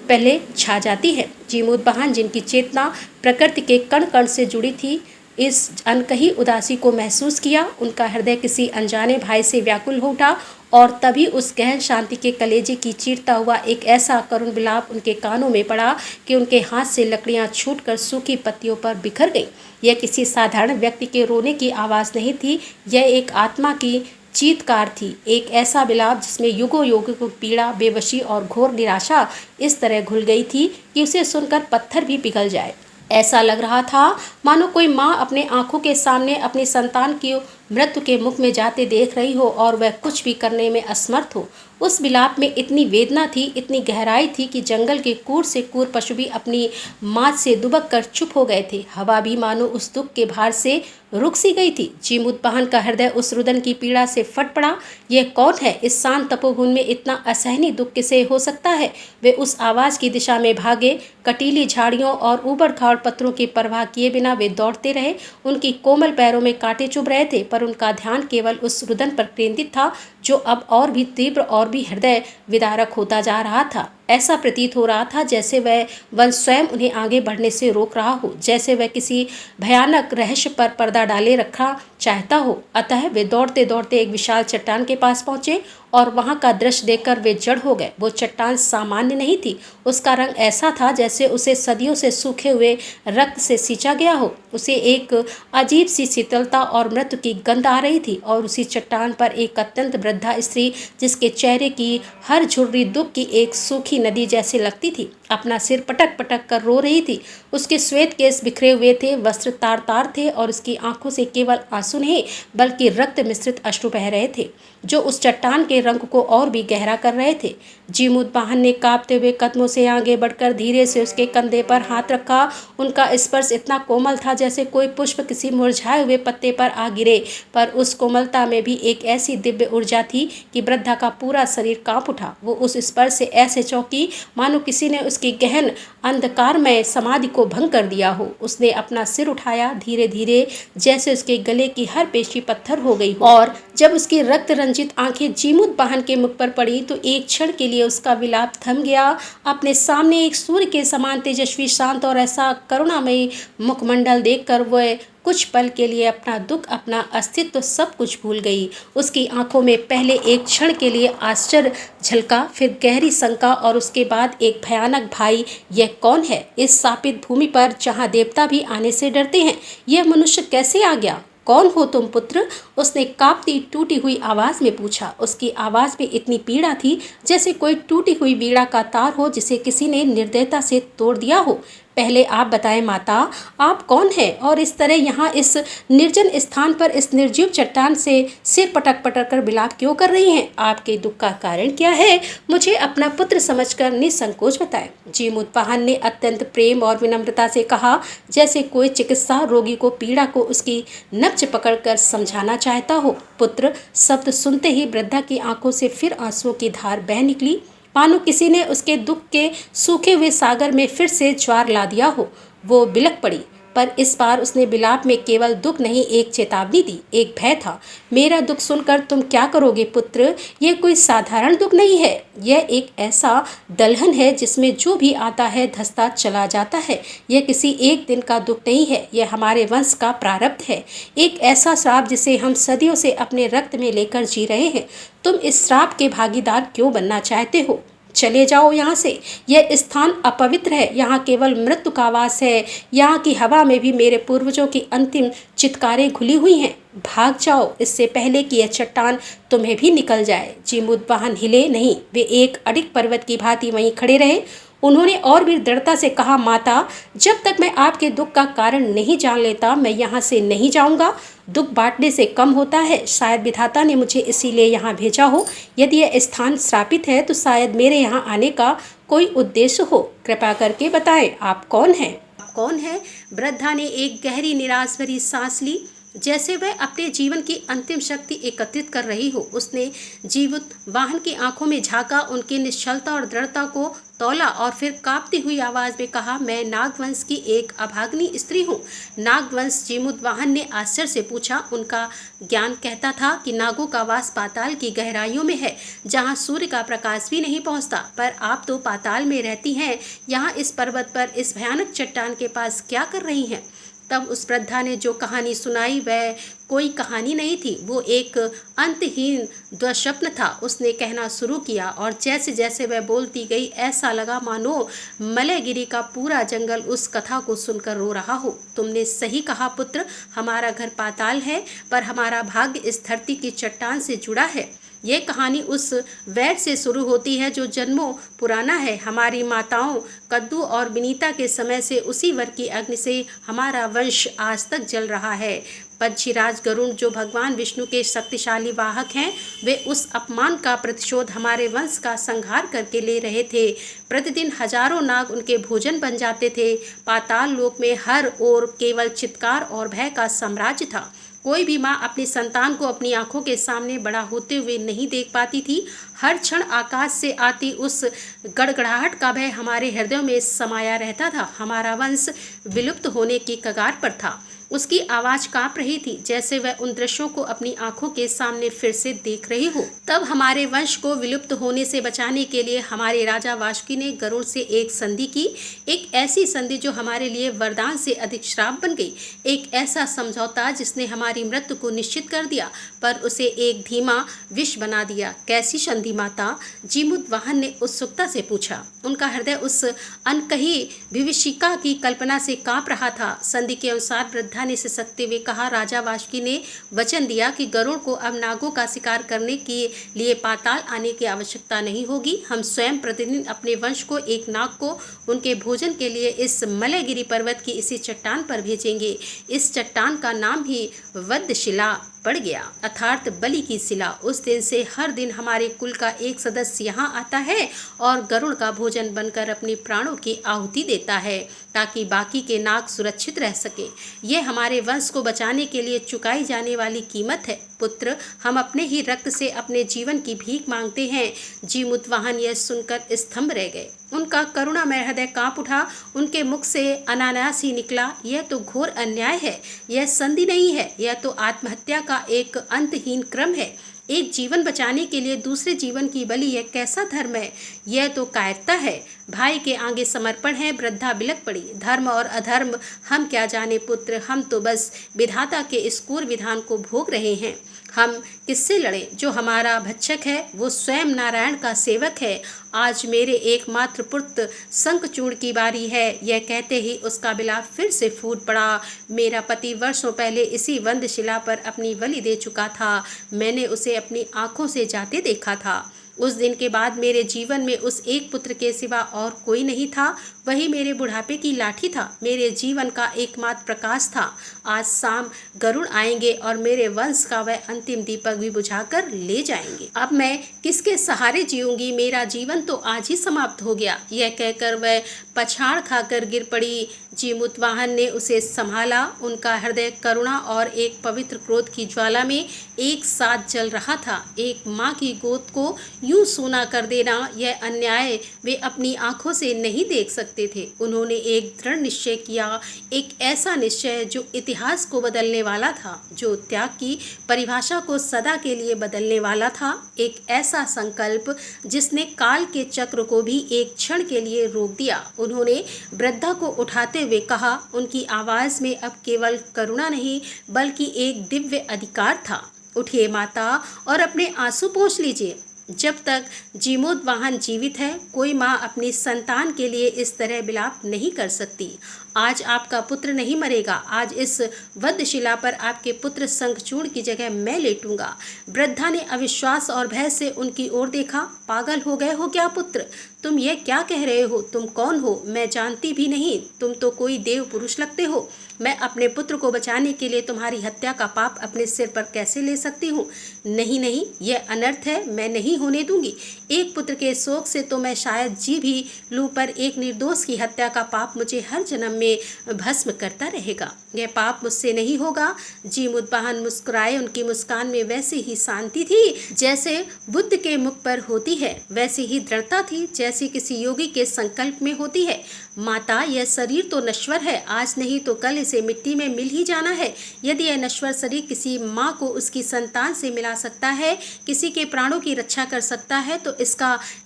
Speaker 1: पहले छा जाती है। जीमूतवाहन, जिनकी चेतना प्रकृति के कण कण से जुड़ी थी, इस अनकही उदासी को महसूस किया। उनका हृदय किसी अनजाने भय से व्याकुल हो उठा और तभी उस गहन शांति के कलेजे की चीरता हुआ एक ऐसा करुण विलाप उनके कानों में पड़ा कि उनके हाथ से लकड़ियां छूटकर सूखी पत्तियों पर बिखर गईं। यह किसी साधारण व्यक्ति के रोने की आवाज़ नहीं थी, यह एक आत्मा की चीत्कार थी। एक ऐसा विलाप जिसमें युगों युगों की पीड़ा, बेबसी और घोर निराशा इस तरह घुल गई थी कि उसे सुनकर पत्थर भी पिघल जाए। ऐसा लग रहा था मानो कोई माँ अपने आंखों के सामने अपनी संतान की मृत्यु के मुख में जाते देख रही हो और वह कुछ भी करने में असमर्थ हो। उस विलाप में इतनी वेदना थी, इतनी गहराई थी कि जंगल के कूर से कूर पशु भी अपनी मात से दुबक कर चुप हो गए थे। हवा भी मानो उस दुख के भार से रुक सी गई थी। जीमूतवाहन का हृदय उस रुदन की पीड़ा से फट पड़ा। यह कौन है? इस शांत तपोवन में इतना असहनीय दुख किसे हो सकता है? वे उस आवाज़ की दिशा में भागे। कटीली झाड़ियों और ऊबड़ खाबड़ पत्थरों की परवाह किए बिना वे दौड़ते रहे। उनकी कोमल पैरों में कांटे चुभ रहे थे, पर उनका ध्यान केवल उस रुदन पर केंद्रित था जो अब और भी तीव्र और भी हृदय विदारक होता जा रहा था। ऐसा प्रतीत हो रहा था जैसे वह वन स्वयं उन्हें आगे बढ़ने से रोक रहा हो, जैसे वह किसी भयानक रहस्य पर पर्दा डाले रखा चाहता हो। अतः वे दौड़ते दौड़ते एक विशाल चट्टान के पास पहुंचे और वहां का दृश्य देखकर वे जड़ हो गए। वो चट्टान सामान्य नहीं थी। उसका रंग ऐसा था जैसे उसे सदियों से सूखे हुए रक्त से सींचा गया हो। उसे एक अजीब सी शीतलता और मृत्यु की गंध आ रही थी। और उसी चट्टान पर एक अत्यंत वृद्धा स्त्री, जिसके चेहरे की हर झुर्री दुख की एक सूखी नदी जैसे लगती थी, अपना सिर पटक पटक कर रो रही थी। उसके श्वेत केस बिखरे हुए थे, वस्त्र तार तार थे और उसकी आंखों से केवल आंसू नहीं बल्कि रक्त मिश्रित अश्रु बह रहे थे, जो उस चट्टान के रंग को और भी गहरा कर रहे थे। जीमूतवाहन ने कांपते हुए कदमों से आगे बढ़कर धीरे से उसके कंधे पर हाथ रखा। उनका स्पर्श इतना कोमल था जैसे कोई पुष्प किसी मुरझाए हुए पत्ते पर आ गिरे, पर उस कोमलता में भी एक ऐसी दिव्य ऊर्जा थी कि वृद्धा का पूरा शरीर कांप उठा। वो उस स्पर्श से ऐसे चौंकी मानो किसी ने उसकी गहन अंधकारमय समाधि को भंग कर दिया हो। उसने अपना सिर उठाया, धीरे धीरे, जैसे उसके गले की हर पेशी पत्थर हो गई हो। और जब उसकी रक्त रंजित आंखें जीमूत वाहन के मुख पर पड़ी तो एक क्षण के लिए उसका विलाप थम गया। अपने सामने एक सूर्य के समान तेजस्वी, शांत और ऐसा करुणामयी मुखमंडल देखकर वह कुछ पल के लिए अपना दुख, अपना अस्तित्व सब कुछ भूल गई। उसकी आंखों में पहले एक क्षण के लिए आश्चर्य झलका, फिर गहरी शंका और उसके बाद एक भयानक भाई, यह कौन है? इस शापित भूमि पर जहाँ देवता भी आने से डरते हैं, यह मनुष्य कैसे आ गया? कौन हो तुम पुत्र? उसने कांपती टूटी हुई आवाज में पूछा। उसकी आवाज में इतनी पीड़ा थी जैसे कोई टूटी हुई वीणा का तार हो जिसे किसी ने निर्दयता से तोड़ दिया हो। पहले आप बताएं माता, आप कौन हैं और इस तरह यहाँ इस निर्जन स्थान पर इस निर्जीव चट्टान से सिर पटक पटक कर विलाप क्यों कर रही हैं? आपके दुख का कारण क्या है? मुझे अपना पुत्र समझकर निसंकोच बताएं। जीमूत वाहन ने अत्यंत प्रेम और विनम्रता से कहा, जैसे कोई चिकित्सा रोगी को पीड़ा को उसकी नब्ज पकड़कर समझाना चाहता हो। पुत्र शब्द सुनते ही वृद्धा की आंखों से फिर आंसुओं की धार बह निकली, मानो किसी ने उसके दुख के सूखे हुए सागर में फिर से ज्वार ला दिया हो। वो बिलख पड़ी, पर इस बार उसने विलाप में केवल दुख नहीं, एक चेतावनी दी, एक भय था। मेरा दुख सुनकर तुम क्या करोगे पुत्र? यह कोई साधारण दुख नहीं है, यह एक ऐसा दलहन है जिसमें जो भी आता है धंसता चला जाता है। यह किसी एक दिन का दुख नहीं है, यह हमारे वंश का प्रारब्ध है, एक ऐसा श्राप जिसे हम सदियों से अपने रक्त में लेकर जी रहे हैं। तुम इस श्राप के भागीदार क्यों बनना चाहते हो? चले जाओ यहाँ से, यह स्थान अपवित्र है, यहाँ केवल मृत्यु का वास है। यहाँ की हवा में भी मेरे पूर्वजों की अंतिम चित्कारें घुली हुई हैं। भाग जाओ इससे पहले कि यह चट्टान तुम्हें भी निकल जाए। जीमूत वाहन हिले नहीं, वे एक अडिग पर्वत की भांति वहीं खड़े रहे। उन्होंने और भी दृढ़ता से कहा, माता, जब तक मैं आपके दुख का कारण नहीं जान लेता मैं यहाँ से नहीं जाऊँगा। दुख बांटने से कम होता है, शायद विधाता ने मुझे इसीलिए यहाँ भेजा हो। यदि यह स्थान श्रापित है तो शायद मेरे यहाँ आने का कोई उद्देश्य हो। कृपा करके बताएं, आप कौन हैं? आप कौन हैं? वृद्धा ने एक गहरी निराश भरी सांस ली, जैसे वह अपने जीवन की अंतिम शक्ति एकत्रित कर रही हो। उसने जीवित वाहन की आंखों में झांका, उनकी निश्चलता और दृढ़ता को तौला और फिर कांपती हुई आवाज में कहा, मैं नागवंश की एक अभाग्नि स्त्री हूँ। नागवंश? जीमूत वाहन ने आश्चर्य से पूछा। उनका ज्ञान कहता था कि नागों का वास पाताल की गहराइयों में है, जहाँ सूर्य का प्रकाश भी नहीं पहुँचता। पर आप तो पाताल में रहती हैं, यहाँ इस पर्वत पर इस भयानक चट्टान के पास क्या कर रही हैं? तब उस वृद्धा ने जो कहानी सुनाई वह कोई कहानी नहीं थी, वो एक अंतहीन दुःस्वप्न था। उसने कहना शुरू किया और जैसे जैसे वह बोलती गई ऐसा लगा मानो मलयगिरी का पूरा जंगल उस कथा को सुनकर रो रहा हो। तुमने सही कहा पुत्र, हमारा घर पाताल है, पर हमारा भाग्य इस धरती की चट्टान से जुड़ा है। ये कहानी उस वैर से शुरू होती है जो जन्मों पुराना है। हमारी माताओं कद्दू और विनीता के समय से उसी वर की अग्नि से हमारा वंश आज तक जल रहा है। पंछीराज गरुड़ जो भगवान विष्णु के शक्तिशाली वाहक हैं, वे उस अपमान का प्रतिशोध हमारे वंश का संहार करके ले रहे थे। प्रतिदिन हजारों नाग उनके भोजन बन जाते थे। पाताल लोक में हर ओर केवल चित्कार और भय का साम्राज्य था। कोई भी माँ अपनी संतान को अपनी आंखों के सामने बड़ा होते हुए नहीं देख पाती थी। हर क्षण आकाश से आती उस गड़गड़ाहट का भय हमारे हृदयों में समाया रहता था। हमारा वंश विलुप्त होने की कगार पर था। उसकी आवाज कांप रही थी, जैसे वह उन दृश्यों को अपनी आंखों के सामने फिर से देख रही हो। तब हमारे वंश को विलुप्त होने से बचाने के लिए हमारे राजा वासुकी ने गरुड़ से एक संधि की, एक ऐसी संधि जो हमारे लिए वरदान से अधिक श्राप बन गई। एक ऐसा समझौता जिसने हमारी मृत्यु को निश्चित कर दिया, पर उसे एक धीमा विष बना दिया। कैसी संधि माता? जीमूत वाहन ने उत्सुकता से पूछा। उनका हृदय उस अनकही विभीषिका की कल्पना से कांप रहा था। संधि के अनुसार वृद्धा ने सिसकते हुए कहा, राजा वासुकी ने वचन दिया कि गरुड़ को अब नागों का शिकार करने के लिए पाताल आने की आवश्यकता नहीं होगी। हम स्वयं प्रतिदिन अपने वंश को एक नाग को उनके भोजन के लिए इस मलयगिरी पर्वत की इसी चट्टान पर भेजेंगे। इस चट्टान का नाम ही वधशिला पड़ गया, अर्थात बलि की शिला। उस दिन से हर दिन हमारे कुल का एक सदस्य यहाँ आता है और गरुड़ का भोजन बनकर अपने प्राणों की आहुति देता है। ताकि बाकी के नाग सुरक्षित रह सके। यह हमारे वंश को बचाने के लिए चुकाई जाने वाली कीमत है। पुत्र, हम अपने ही रक्त से अपने जीवन की भीख मांगते हैं। जीमूतवाहन यह सुनकर स्तंभ रह गए। उनका करुणामय हृदय कांप उठा। उनके मुख से अनायास ही निकला, यह तो घोर अन्याय है। यह संधि नहीं है, यह तो आत्महत्या का एक अंतहीन क्रम है। एक जीवन बचाने के लिए दूसरे जीवन की बलि, यह कैसा धर्म है? यह तो कायरता है। भाई के आगे समर्पण है। वृद्धा बिलक पड़ी। धर्म और अधर्म हम क्या जाने पुत्र, हम तो बस विधाता के इस क्रूर विधान को भोग रहे हैं। हम किससे लड़ें? जो हमारा भक्षक है वो स्वयं नारायण का सेवक है। आज मेरे एकमात्र पुत्र शंखचूड़ की बारी है। यह कहते ही उसका विलाप फिर से फूट पड़ा। मेरा पति वर्षों पहले इसी वंदशिला पर अपनी बलि दे चुका था। मैंने उसे अपनी आंखों से जाते देखा था। उस दिन के बाद मेरे जीवन में उस एक पुत्र के सिवा और कोई नहीं था। वही मेरे बुढ़ापे की लाठी था, मेरे जीवन का एकमात्र प्रकाश था। आज शाम गरुड़ आएंगे और मेरे वंश का वह अंतिम दीपक भी बुझाकर ले जाएंगे। अब मैं किसके सहारे जीऊंगी? मेरा जीवन तो आज ही समाप्त हो गया। यह कहकर वह पछाड़ खाकर गिर पड़ी। जीमूतवाहन ने उसे संभाला। उनका हृदय करुणा और एक पवित्र क्रोध की ज्वाला में एक साथ जल रहा था। एक माँ की गोद को यूं सूना कर देना, यह अन्याय वे अपनी आंखों से नहीं देख सकते थे। उन्होंने एक दृढ़ निश्चय किया, एक ऐसा निश्चय जो इतिहास को बदलने वाला था, जो त्याग की परिभाषा को सदा के लिए बदलने वाला था। एक ऐसा संकल्प जिसने काल के चक्र को भी एक क्षण के लिए रोक दिया। उन्होंने वृद्धा को उठाते हुए कहा, उनकी आवाज़ में अब केवल करुणा नहीं बल्कि एक दिव्य अधिकार था। उठिए माता और अपने आंसू पोंछ लीजिए। जब तक जीमूतवाहन जीवित है, कोई माँ अपनी संतान के लिए इस तरह विलाप नहीं कर सकती। आज आपका पुत्र नहीं मरेगा। आज इस वधशिला पर आपके पुत्र शंखचूड़ की जगह मैं लेटूंगा। वृद्धा ने अविश्वास और भय से उनकी ओर देखा। पागल हो गए हो क्या पुत्र? तुम ये क्या कह रहे हो? तुम कौन हो? मैं जानती भी नहीं। तुम तो कोई देव पुरुष लगते हो। मैं अपने पुत्र को बचाने के लिए तुम्हारी हत्या का पाप अपने सिर पर कैसे ले सकती हूँ? नहीं नहीं, यह अनर्थ है, मैं नहीं होने दूंगी। एक पुत्र के शोक से तो मैं शायद जी भी लूँ, पर एक निर्दोष की हत्या का पाप मुझे हर जन्म में भस्म करता रहेगा। यह पाप मुझसे नहीं होगा। जीमूतवाहन मुस्कुराए। उनकी मुस्कान में वैसी ही शांति थी जैसे बुद्ध के मुख पर होती है, वैसी ही दृढ़ता थी जैसी किसी योगी के संकल्प में होती है। माता, यह शरीर तो नश्वर है, आज नहीं तो कल इसे मिट्टी में मिल ही जाना है। यदि यह नश्वर शरीर किसी माँ को उसकी संतान से मिला सकता है, किसी के प्राणों की रक्षा कर सकता है, तो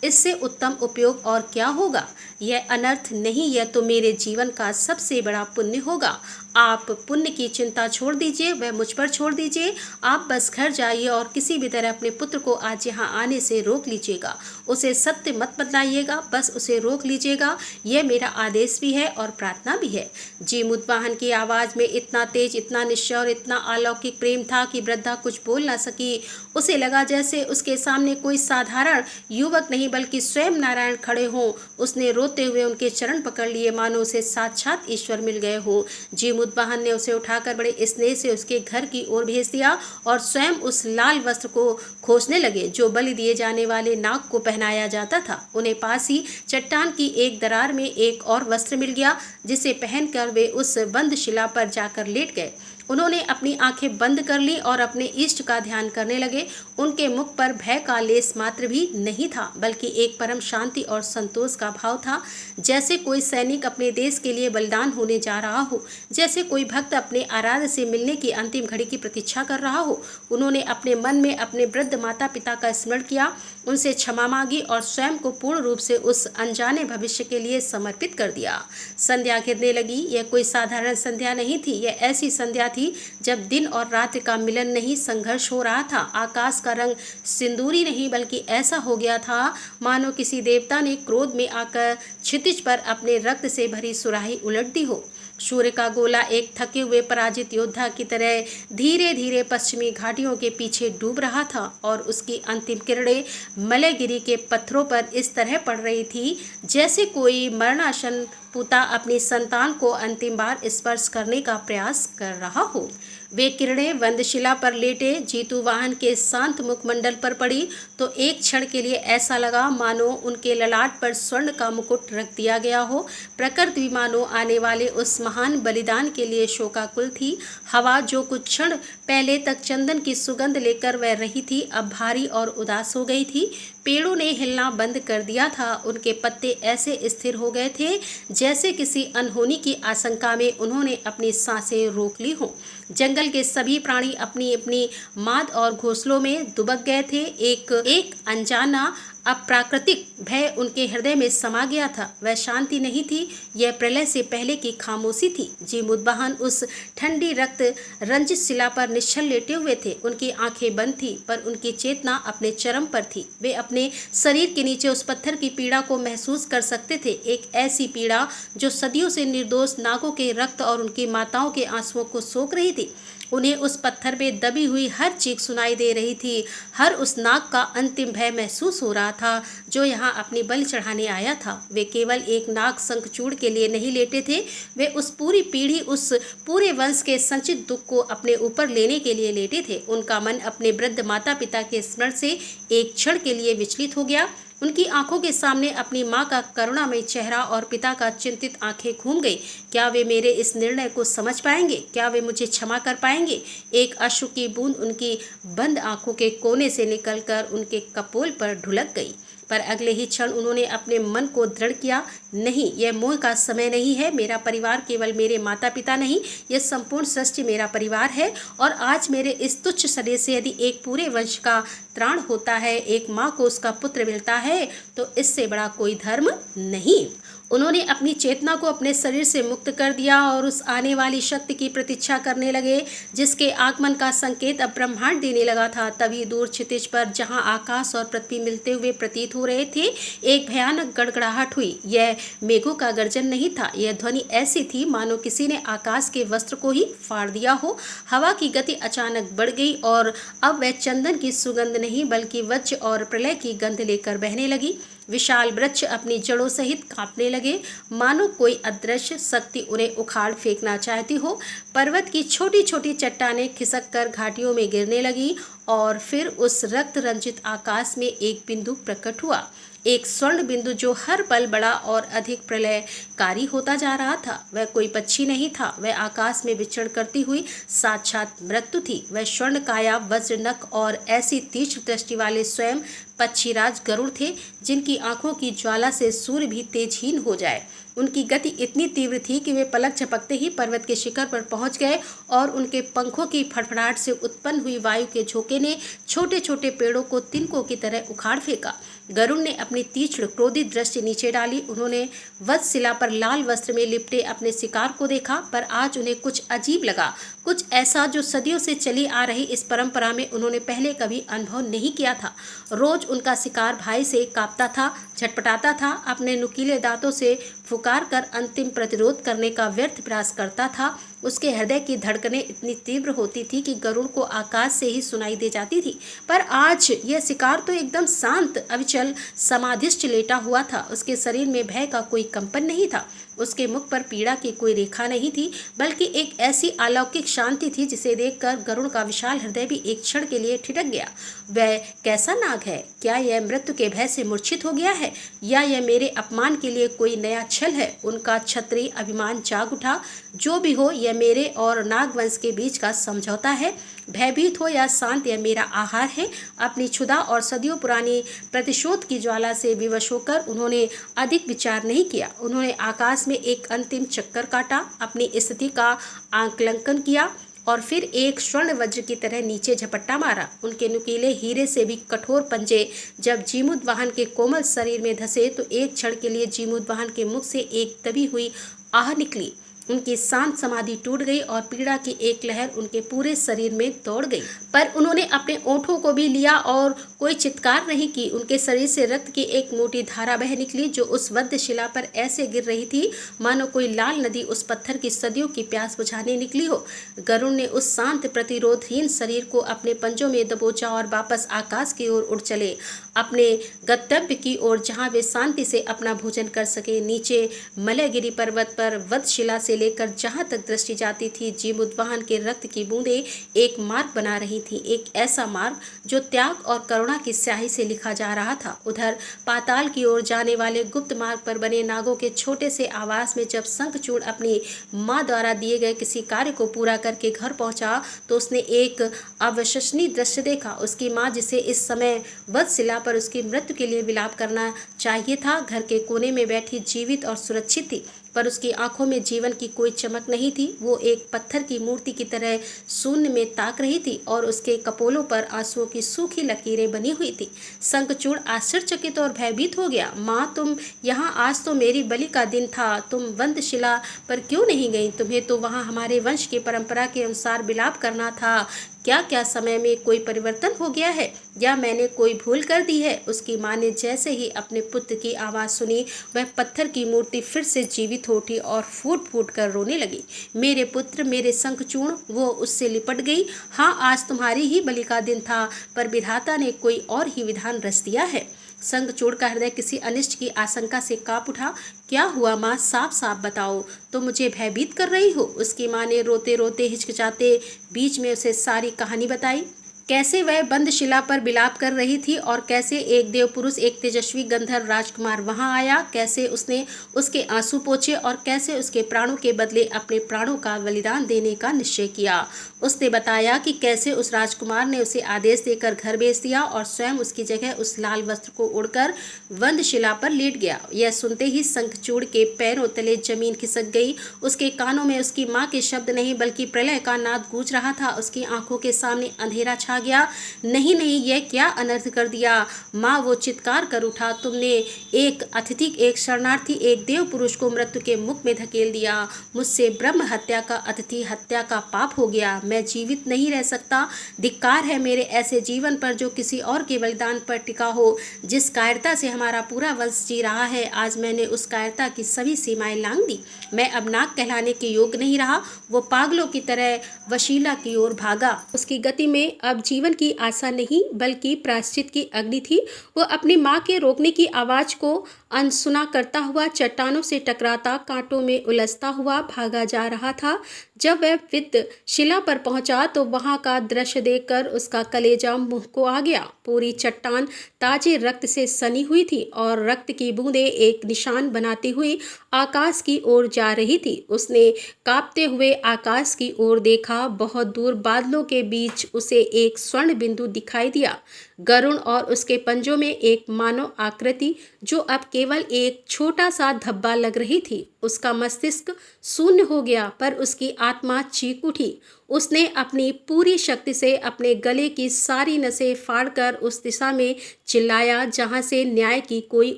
Speaker 1: इससे उत्तम उपयोग और क्या होगा? यह अनर्थ नहीं, यह तो मेरे जीवन का सबसे बड़ा पुण्य होगा। आप पुण्य की चिंता छोड़ दीजिए, वह मुझ पर छोड़ दीजिए। आप बस घर जाइए और किसी भी तरह अपने पुत्र को आज यहाँ आने से रोक लीजिएगा। उसे सत्य मत बतलाइएगा, बस उसे रोक लीजिएगा। यह मेरा आदेश भी है और प्रार्थना भी है। जीमूतवाहन की आवाज़ में इतना तेज, इतना निश्चय और इतना अलौकिक प्रेम था कि वृद्धा कुछ बोल ना सकी। उसे लगा जैसे उसके सामने कोई साधारण युवक नहीं बल्कि स्वयं नारायण खड़े हों। उसने रोते हुए उनके चरण पकड़ लिए, मानो उसे साक्षात ईश्वर मिल गए हो। जीमूतवाहन ने उसे उठाकर बड़े स्नेह से उसके घर की ओर भेज दिया और स्वयं उस लाल वस्त्र को खोजने लगे जो बलि दिए जाने वाले नाग को पहनाया जाता था। उन्हें पास ही चट्टान की एक दरार में एक और वस्त्र मिल गया, जिसे पहनकर वे उस बंद शिला पर जाकर लेट गए। उन्होंने अपनी आंखें बंद कर ली और अपने इष्ट का ध्यान करने लगे। उनके मुख पर भय का लेस मात्र भी नहीं था, बल्कि एक परम शांति और संतोष का भाव था, जैसे कोई सैनिक अपने देश के लिए बलिदान होने जा रहा हो, जैसे कोई भक्त अपने आराध्य से मिलने की अंतिम घड़ी की प्रतीक्षा कर रहा हो। उन्होंने अपने मन में अपने वृद्ध माता पिता का स्मरण किया, उनसे क्षमा मांगी और स्वयं को पूर्ण रूप से उस अनजाने भविष्य के लिए समर्पित कर दिया। संध्या गिरने लगी। यह कोई साधारण संध्या नहीं थी, यह ऐसी संध्या थी जब दिन और रात्रि का मिलन नहीं, संघर्ष हो रहा था। आकाश का रंग सिंदूरी नहीं बल्कि ऐसा हो गया था मानो किसी देवता ने क्रोध में आकर क्षितिज पर अपने रक्त से भरी सुराही उलट दी हो। सूर्य का गोला एक थके हुए पराजित योद्धा की तरह धीरे धीरे पश्चिमी घाटियों के पीछे डूब रहा था और उसकी अंतिम किरणें मलयगिरी के पत्थरों पर इस तरह पड़ रही थी जैसे कोई मरणासन पिता अपनी संतान को अंतिम बार स्पर्श करने का प्रयास कर रहा हो। वे किरणें वंदशिला पर लेटे जीतूवाहन के शांत मुखमंडल पर पड़ी तो एक क्षण के लिए ऐसा लगा मानो उनके ललाट पर स्वर्ण का मुकुट रख दिया गया हो। प्रकृति भी मानो आने वाले उस महान बलिदान के लिए शोकाकुल थी। हवा जो कुछ क्षण पहले तक चंदन की सुगंध लेकर वह रही थी, अब भारी और उदास हो गई थी। पेड़ों ने हिलना बंद कर दिया था, उनके पत्ते ऐसे स्थिर हो गए थे जैसे किसी अनहोनी की आशंका में उन्होंने अपनी सांसें रोक ली हों। जंगल के सभी प्राणी अपनी अपनी माद और घोंसलों में दुबक गए थे। एक अनजाना अप्राकृतिक भय उनके हृदय में समा गया था। वह शांति नहीं थी, यह प्रलय से पहले की खामोशी थी। जीमूतवाहन उस ठंडी रक्त रंजित शिला पर निश्चल लेटे हुए थे। उनकी आंखें बंद थी पर उनकी चेतना अपने चरम पर थी। वे अपने शरीर के नीचे उस पत्थर की पीड़ा को महसूस कर सकते थे, एक ऐसी पीड़ा जो सदियों से निर्दोष नागों के रक्त और उनकी माताओं के आंसुओं को सोख रही थी। उन्हें उस पत्थर पे दबी हुई हर चीख सुनाई दे रही थी। हर उस नाग का अंतिम भय महसूस हो रहा था जो यहाँ अपनी बलि चढ़ाने आया था। वे केवल एक नाग शंखचूड़ के लिए नहीं लेटे थे, वे उस पूरी पीढ़ी, उस पूरे वंश के संचित दुख को अपने ऊपर लेने के लिए लेटे थे। उनका मन अपने वृद्ध माता पिता के स्मरण से एक क्षण के लिए विचलित हो गया। उनकी आंखों के सामने अपनी माँ का करुणामय चेहरा और पिता का चिंतित आंखें घूम गई। क्या वे मेरे इस निर्णय को समझ पाएंगे? क्या वे मुझे क्षमा कर पाएंगे? एक अश्रु की बूंद उनकी बंद आंखों के कोने से निकलकर उनके कपोल पर ढुलक गई। पर अगले ही क्षण उन्होंने अपने मन को दृढ़ किया, नहीं, यह मोह का समय नहीं है। मेरा परिवार केवल मेरे माता पिता नहीं, यह संपूर्ण सृष्टि मेरा परिवार है। और आज मेरे इस तुच्छ शरीर से यदि एक पूरे वंश का त्राण होता है, एक माँ को उसका पुत्र मिलता है, तो इससे बड़ा कोई धर्म नहीं। उन्होंने अपनी चेतना को अपने शरीर से मुक्त कर दिया और उस आने वाली शक्ति की प्रतीक्षा करने लगे जिसके आगमन का संकेत अब ब्रह्मांड देने लगा था। तभी दूर क्षितिज पर, जहां आकाश और पृथ्वी मिलते हुए प्रतीत हो रहे थे, एक भयानक गड़गड़ाहट हुई। यह मेघों का गर्जन नहीं था, यह ध्वनि ऐसी थी मानो किसी ने आकाश के वस्त्र को ही फाड़ दिया हो। हवा की गति अचानक बढ़ गई और अब वह चंदन की सुगंध नहीं बल्कि वज्र और प्रलय की गंध लेकर बहने लगी। विशाल वृक्ष अपनी जड़ों सहित कांपने लगे, मानो कोई अदृश्य शक्ति उन्हें उखाड़ फेंकना चाहती हो। पर्वत की छोटी छोटी चट्टानें खिसक कर घाटियों में गिरने लगी और फिर उस रक्त रंजित आकाश में एक बिंदु प्रकट हुआ, एक स्वर्ण बिंदु जो हर पल बड़ा और अधिक प्रलयकारी होता जा रहा था। वह कोई पक्षी नहीं था, वह आकाश में विचरण करती हुई साक्षात मृत्यु थी। वह स्वर्ण काया, वज्र नख और ऐसी तीक्ष्ण दृष्टि वाले स्वयं पक्षीराज गरुड़ थे जिनकी आंखों की ज्वाला से सूर्य भी तेजहीन हो जाए। उनकी गति इतनी तीव्र थी कि वे पलक झपकते ही पर्वत के शिखर पर पहुंच गए और उनके पंखों की फड़फड़ाहट से उत्पन्न हुई वायु के झोंके ने छोटे छोटे पेड़ों को तिनकों की तरह उखाड़ फेंका। गरुड़ ने अपनी तीक्ष्ण क्रोधित दृष्टि नीचे डाली। उन्होंने वत्सशिला पर लाल वस्त्र में लिपटे अपने शिकार को देखा, पर आज उन्हें कुछ अजीब लगा, कुछ ऐसा जो सदियों से चली आ रही इस परंपरा में उन्होंने पहले कभी अनुभव नहीं किया था। रोज उनका शिकार भय से कांपता था, छटपटाता था, अपने नुकीले दांतों से फुकार कर अंतिम प्रतिरोध करने का व्यर्थ प्रयास करता था। उसके हृदय की धड़कनें इतनी तीव्र होती थी कि गरुड़ को आकाश से ही सुनाई दे जाती थी। पर आज यह शिकार तो एकदम शांत, अविचल, समाधिष्ठ लेटा हुआ था। उसके शरीर में भय का कोई कंपन नहीं था, उसके मुख पर पीड़ा की कोई रेखा नहीं थी, बल्कि एक ऐसी अलौकिक शांति थी जिसे देखकर गरुड़ का विशाल हृदय भी एक क्षण के लिए ठिठक गया। वह कैसा नाग है? क्या यह मृत्यु के भय से मूर्छित हो गया है, या यह मेरे अपमान के लिए कोई नया छल है? उनका क्षत्रिय अभिमान जाग उठा। जो भी हो, यह मेरे और नागवंश के बीच का समझौता है। भयभीत हो या शांत, यह मेरा आहार है। अपनी क्षुधा और सदियों पुरानी प्रतिशोध की ज्वाला से विवश होकर उन्होंने अधिक विचार नहीं किया। उन्होंने आकाश में एक अंतिम चक्कर काटा, अपनी स्थिति का आकलन किया और फिर एक स्वर्ण वज्र की तरह नीचे झपट्टा मारा। उनके नुकीले हीरे से भी कठोर पंजे जब जीमूतवाहन के कोमल शरीर में धंसे तो एक क्षण के लिए जीमूतवाहन के मुख से एक दबी हुई आह निकली। उनकी शांत समाधि टूट गई और पीड़ा की एक लहर उनके पूरे शरीर में दौड़ गई। पर उन्होंने अपने ओंठों को भी लिया और कोई चित्कार नहीं की। उनके शरीर से रक्त की एक मोटी धारा बह निकली जो उस वध्य शिला पर ऐसे गिर रही थी मानो कोई लाल नदी उस पत्थर की सदियों की प्यास बुझाने निकली हो। गरुड़ ने उस शांत प्रतिरोधहीन शरीर को अपने पंजों में दबोचा और वापस आकाश की ओर उड़ चले, अपने गंतव्य की ओर, जहाँ वे शांति से अपना भोजन कर सके। नीचे मलयगिरी पर्वत पर वत्सशिला से से लेकर जहाँ तक दृष्टि जाती थी, जीवोद्वाहन के रक्त की बूंदें एक मार्ग बना रही थी, एक ऐसा मार्ग जो त्याग और करुणा की स्याही से लिखा जा रहा था। उधर पाताल की ओर जाने वाले गुप्त मार्ग पर बने नागों के छोटे से आवास में जब शंखचूड़ अपनी माँ द्वारा दिए गए किसी कार्य को पूरा करके घर पहुंचा तो उसने एक अविश्वसनीय दृश्य देखा। उसकी माँ, जिसे इस समय वधशिला पर उसकी मृत्यु के लिए विलाप करना चाहिए था, घर के कोने में बैठी जीवित और सुरक्षित थी, पर उसकी आंखों में जीवन की कोई चमक नहीं थी। वो एक पत्थर की मूर्ति की तरह शून्य में ताक रही थी और उसके कपोलों पर आंसुओं की सूखी लकीरें बनी हुई थी। शंखचूड़ आश्चर्यचकित और भयभीत हो गया। माँ, तुम यहाँ? आज तो मेरी बलि का दिन था, तुम वंदशिला पर क्यों नहीं गई? तुम्हें तो वहाँ हमारे वंश की परंपरा के अनुसार विलाप करना था। क्या समय में कोई परिवर्तन हो गया है या मैंने कोई भूल कर दी है? उसकी माँ ने जैसे ही अपने पुत्र की आवाज़ सुनी, वह पत्थर की मूर्ति फिर से जीवित हो उठी और फूट फूट कर रोने लगी। मेरे पुत्र, मेरे शंखचूड़! वो उससे लिपट गई। हाँ, आज तुम्हारी ही बलि का दिन था, पर विधाता ने कोई और ही विधान रच दिया है। शंखचूड़ का हृदय किसी अनिष्ट की आशंका से कांप उठा। क्या हुआ माँ? साफ साफ बताओ, तो मुझे भयभीत कर रही हो? उसकी माँ ने रोते रोते हिचकिचाते बीच में उसे सारी कहानी बताई। कैसे वह बंदशिला पर विलाप कर रही थी और कैसे एक देव पुरुष, एक तेजस्वी गंधर्व राजकुमार वहां आया, कैसे उसने उसके आंसू पोंछे और कैसे उसके प्राणों के बदले अपने प्राणों का बलिदान देने का निश्चय किया। उसने बताया कि कैसे उस राजकुमार ने उसे आदेश देकर घर भेज दिया और स्वयं उसकी जगह उस लाल वस्त्र को उड़कर वंदशिला पर लेट गया। यह सुनते ही शंखचूड़ के पैरों तले जमीन खिसक गई। उसके कानों में उसकी माँ के शब्द नहीं बल्कि प्रलय का नाद गूंज रहा था। उसकी आंखों के सामने अंधेरा छा गया। नहीं नहीं, यह क्या अनर्थ कर दिया माँ! वो चित्कार कर उठा। तुमने एक अतिथि, एक शरणार्थी, एक देव पुरुष को मृत्यु के मुख में धकेल दिया। मुझसे ब्रह्म हत्या का, अतिथि हत्या का पाप हो गया। मैं जीवित नहीं रह सकता। धिक्कार है मेरे ऐसे जीवन पर जो किसी और के बलिदान पर टिका हो। जिस कायरता से हमारा पूरा वंश जी रहा है, आज मैंने उस कायरता की सभी सीमाएं लांघ दी। मैं अब नाग कहलाने के योग्य नहीं रहा। वो पागलों की तरह वशीला की ओर भागा। उसकी गति में अब जीवन की आशा नहीं बल्कि प्रायश्चित की अग्नि थी। वो अपनी माँ के रोकने की आवाज को अनसुना करता हुआ चट्टानों से टकराता, कांटों में उलझता हुआ भागा जा रहा था। जब वह विदशिला पर पहुंचा तो वहां का दृश्य देखकर उसका कलेजा मुंह को आ गया। पूरी चट्टान ताजे रक्त से सनी हुई थी और रक्त की बूंदें एक निशान बनाती हुई आकाश की ओर जा रही थी। उसने कांपते हुए आकाश की ओर देखा। बहुत दूर बादलों के बीच उसे एक स्वर्ण बिंदु दिखाई दिया। गरुड़ और उसके पंजों में एक मानव आकृति जो अब केवल एक छोटा सा धब्बा लग रही थी। उसका मस्तिष्क शून्य हो गया, पर उसकी आत्मा चीख उठी। उसने अपनी पूरी शक्ति से अपने गले की सारी नसें फाड़कर उस दिशा में चिल्लाया जहां से न्याय की कोई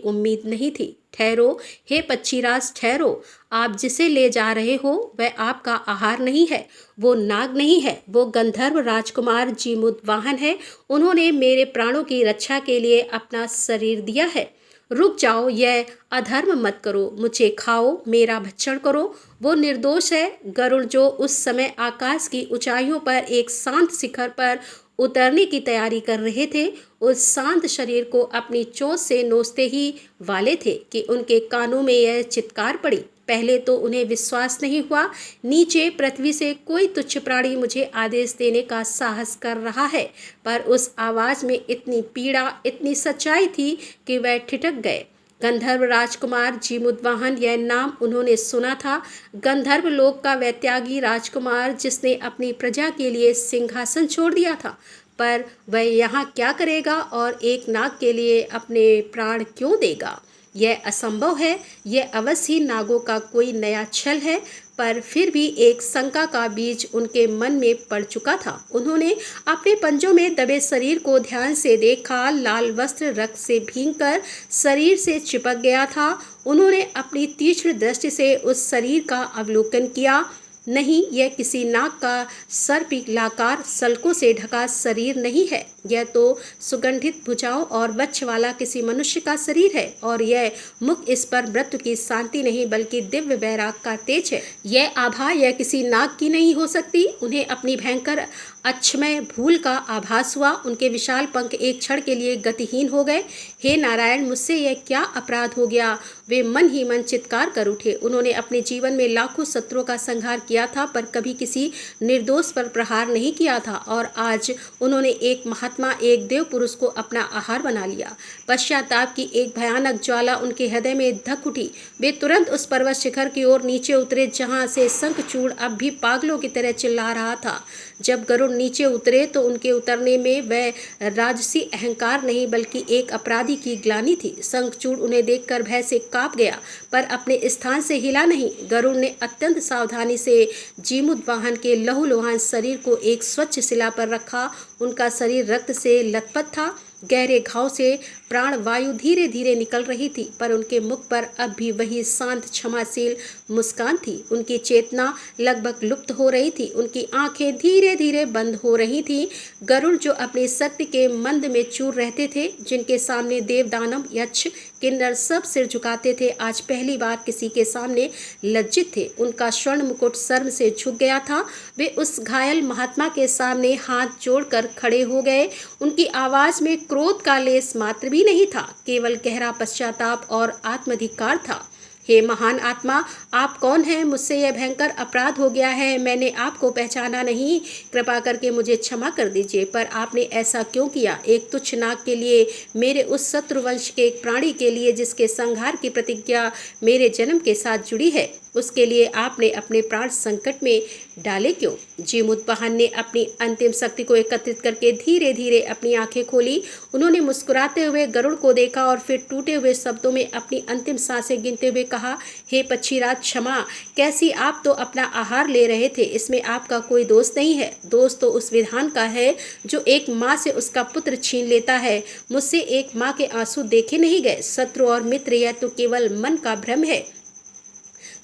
Speaker 1: उम्मीद नहीं थी। ठहरो हे पक्षीराज, ठहरो। आप जिसे ले जा रहे हो वह आपका आहार नहीं है, वो नाग नहीं है, वो गंधर्व राजकुमार जीवोद्वाहन है। उन्होंने मेरे प्राणों की रक्षा के लिए अपना शरीर दिया है। रुक जाओ, यह अधर्म मत करो, मुझे खाओ, मेरा भक्षण करो। वो निर्दोष है। गरुड़, जो उस समय आकाश की ऊंचाइयों पर एक शांत शिखर पर उतरने की तैयारी कर रहे थे, उस शांत शरीर को अपनी चोंच से नोचते ही वाले थे कि उनके कानों में यह चित्कार पड़ी। पहले तो उन्हें विश्वास नहीं हुआ। नीचे पृथ्वी से कोई तुच्छ प्राणी मुझे आदेश देने का साहस कर रहा है, पर उस आवाज में इतनी पीड़ा, इतनी सच्चाई थी कि वह ठिठक गए। गंधर्व राजकुमार जीवोद्वाहन, यह नाम उन्होंने सुना था। गंधर्व लोक का वह त्यागी राजकुमार जिसने अपनी प्रजा के लिए सिंहासन छोड़ दिया था, पर वह यहाँ क्या करेगा और एक नाग के लिए अपने प्राण क्यों देगा? यह असंभव है। यह अवश्य ही नागों का कोई नया छल है। पर फिर भी एक शंका का बीज उनके मन में पड़ चुका था। उन्होंने अपने पंजों में दबे शरीर को ध्यान से देखा। लाल वस्त्र रक्त से भीगकर शरीर से चिपक गया था। उन्होंने अपनी तीक्ष्ण दृष्टि से उस शरीर का अवलोकन किया। नहीं, यह किसी नाग का सर्पिलाकार सल्कों से ढका शरीर नहीं है। यह तो सुगंधित भुजाओं और वक्ष वाला किसी मनुष्य का शरीर है और यह मुख इस पर मृत्यु की शांति नहीं बल्कि दिव्य वैराग का तेज है। यह आभा यह किसी नाग की नहीं हो सकती। उन्हें अपनी भयंकर अक्षमय भूल का आभास हुआ। उनके विशाल पंख एक क्षण के लिए गतिहीन हो गए। हे नारायण, मुझसे यह क्या अपराध हो गया। वे मन ही मन चित्कार कर उठे। उन्होंने अपने जीवन में लाखों शत्रुओं का संहार किया था, पर कभी किसी निर्दोष पर प्रहार नहीं किया था, और आज उन्होंने एक महात्मा, एक देव पुरुष को अपना आहार बना लिया। पश्चाताप की एक भयानक ज्वाला उनके हृदय में धक उठी। वे तुरंत उस पर्वत शिखर की ओर नीचे उतरे जहां से शंखचूड़ अब भी पागलों की तरह चिल्ला रहा था। जब गरुड़ नीचे उतरे तो उनके उतरने में वह राजसी अहंकार नहीं बल्कि एक अपराधी की ग्लानि थी। शंखचूड़ उन्हें देखकर भय से कांप गया, पर अपने स्थान से हिला नहीं। गरुड़ ने अत्यंत सावधानी से जीमूतवाहन के लहूलुहान शरीर को एक स्वच्छ शिला पर रखा। उनका शरीर रक्त से लथपथ था। गहरे घाव से प्राण वायु धीरे धीरे निकल रही थी, पर उनके मुख पर अब भी वही शांत क्षमाशील मुस्कान थी। उनकी चेतना लगभग लुप्त हो रही थी। उनकी आंखें धीरे धीरे बंद हो रही थीं। गरुड़, जो अपनी शक्ति के मंद में चूर रहते थे, जिनके सामने देव, दानव, यक्ष, किन्नर सब सिर झुकाते थे, आज पहली बार किसी के सामने लज्जित थे। उनका स्वर्ण मुकुट शर्म से झुक गया था। वे उस घायल महात्मा के सामने हाथ जोड़कर खड़े हो गए। उनकी आवाज में क्रोध का लेस मात्र भी नहीं था, केवल गहरा पश्चाताप और आत्मधिकार था। हे महान आत्मा, आप कौन हैं? मुझसे यह भयंकर अपराध हो गया है। मैंने आपको पहचाना नहीं। कृपा करके मुझे क्षमा कर दीजिए। पर आपने ऐसा क्यों किया? एक तुच्छ नाग के लिए, मेरे उस शत्रुवंश के एक प्राणी के लिए जिसके संहार की प्रतिज्ञा मेरे जन्म के साथ जुड़ी है, उसके लिए आपने अपने प्राण संकट में डाले क्यों? जीमूतवाहन ने अपनी अंतिम शक्ति को एकत्रित करके धीरे धीरे अपनी आंखें खोली। उन्होंने मुस्कुराते हुए गरुड़ को देखा और फिर टूटे हुए शब्दों में अपनी अंतिम सांसें गिनते हुए कहा, हे पक्षीराज, क्षमा। कैसी, आप तो अपना आहार ले रहे थे। इसमें आपका कोई दोष नहीं है। दोष तो उस विधान का है जो एक माँ से उसका पुत्र छीन लेता है। मुझसे एक माँ के आंसू देखे नहीं गए। शत्रु और मित्र, यह तो केवल मन का भ्रम है।